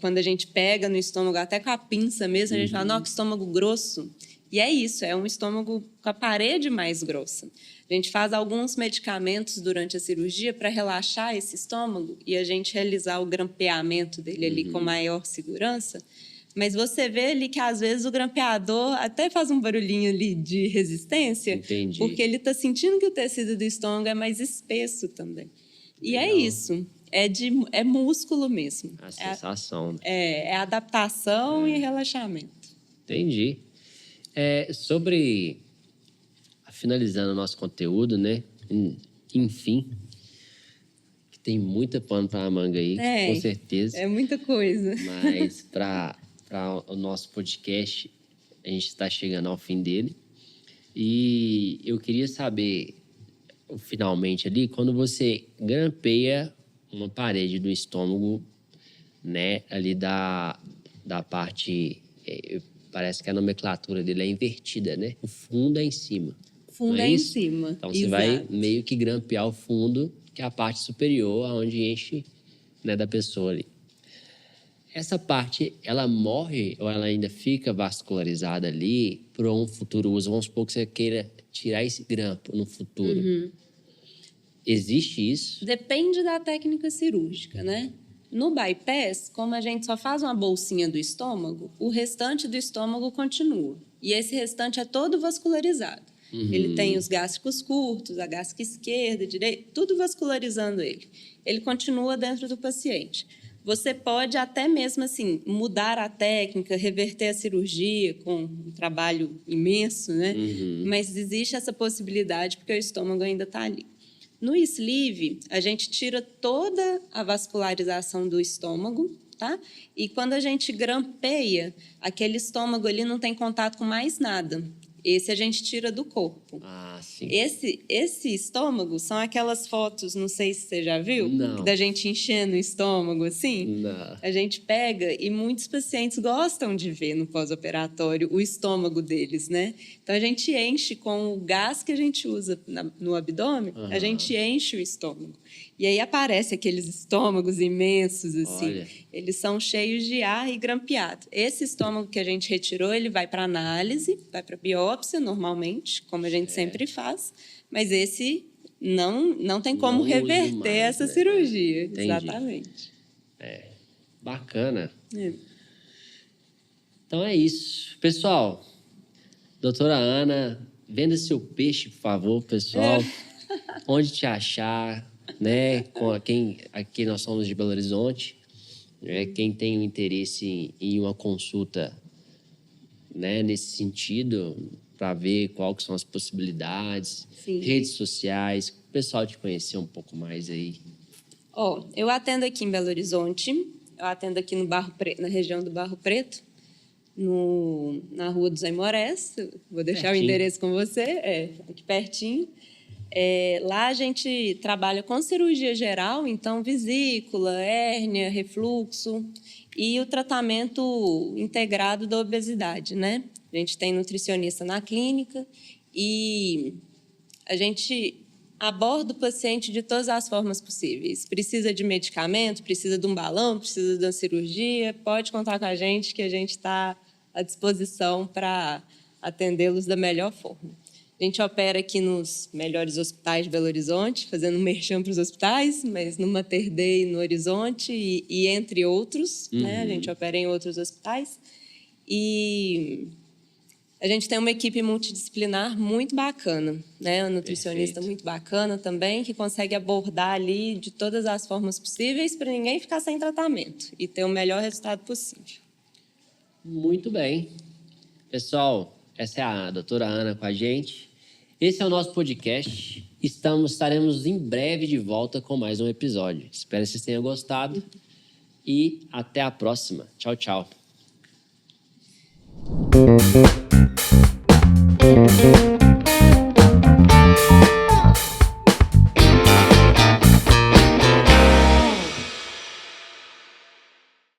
Quando a gente pega no estômago, até com a pinça mesmo, a gente fala, que estômago grosso. E é isso, é um estômago com a parede mais grossa. A gente faz alguns medicamentos durante a cirurgia para relaxar esse estômago e a gente realizar o grampeamento dele ali com maior segurança. Mas você vê ali que, às vezes, o grampeador até faz um barulhinho ali de resistência. Entendi. Porque ele está sentindo que o tecido do estômago é mais espesso também. E é isso. É músculo mesmo. A sensação. É adaptação e relaxamento. Entendi. Finalizando o nosso conteúdo, né? Enfim, que tem muita pano para a manga aí, com certeza. É muita coisa. Mas para o nosso podcast, a gente está chegando ao fim dele. E eu queria saber, finalmente ali, quando você grampeia uma parede do estômago, né? Ali da parte... parece que a nomenclatura dele é invertida, né? O fundo é em cima. O fundo é em cima. Então, você vai meio que grampear o fundo, que é a parte superior, onde enche, né, da pessoa ali. Essa parte, ela morre ou ela ainda fica vascularizada ali para um futuro uso? Vamos supor que você queira tirar esse grampo no futuro. Existe isso? Depende da técnica cirúrgica, né? No bypass, como a gente só faz uma bolsinha do estômago, o restante do estômago continua. E esse restante é todo vascularizado. Ele tem os gástricos curtos, a gástrica esquerda, direita, tudo vascularizando ele. Ele continua dentro do paciente. Você pode até mesmo assim mudar a técnica, reverter a cirurgia com um trabalho imenso, né? Mas existe essa possibilidade porque o estômago ainda está ali. No sleeve, a gente tira toda a vascularização do estômago, tá? E quando a gente grampeia, aquele estômago ali não tem contato com mais nada. Esse a gente tira do corpo. Ah, sim. Esse estômago são aquelas fotos, não sei se você já viu, não. Da gente enchendo o estômago assim. Não. A gente pega e muitos pacientes gostam de ver no pós-operatório o estômago deles, né? Então a gente enche com o gás que a gente usa no abdômen, a gente enche o estômago. E aí aparece aqueles estômagos imensos assim. Olha. Eles são cheios de ar e grampeado. Esse estômago que a gente retirou, ele vai para análise, vai para biópsia normalmente, como a gente sempre faz, mas esse não tem como não reverter mais, essa né? cirurgia. Entendi. Exatamente. Bacana. Então é isso. Pessoal, doutora Ana, venda seu peixe, por favor, pessoal. Onde te achar, né? Aqui nós somos de Belo Horizonte. Quem tem um interesse em uma consulta, né, nesse sentido, para ver quais são as possibilidades, Sim. redes sociais, o pessoal te conhecer um pouco mais aí. Eu atendo aqui em Belo Horizonte, eu atendo aqui no Barro Preto, na região do Barro Preto. na Rua dos Aimorés. Vou deixar pertinho. O endereço com você, aqui pertinho. Lá a gente trabalha com cirurgia geral, então vesícula, hérnia, refluxo e o tratamento integrado da obesidade, né? A gente tem nutricionista na clínica e a gente aborda o paciente de todas as formas possíveis. Precisa de medicamento, precisa de um balão, precisa de uma cirurgia, pode contar com a gente que a gente está à disposição para atendê-los da melhor forma. A gente opera aqui nos melhores hospitais de Belo Horizonte, fazendo um merchan para os hospitais, mas no Mater Dei, no Horizonte e entre outros. Né? A gente opera em outros hospitais. E a gente tem uma equipe multidisciplinar muito bacana, né? Um nutricionista Perfeito. Muito bacana também, que consegue abordar ali de todas as formas possíveis para ninguém ficar sem tratamento e ter o melhor resultado possível. Muito bem. Pessoal, essa é a doutora Ana com a gente. Esse é o nosso podcast. Estaremos em breve de volta com mais um episódio. Espero que vocês tenham gostado e até a próxima. Tchau, tchau.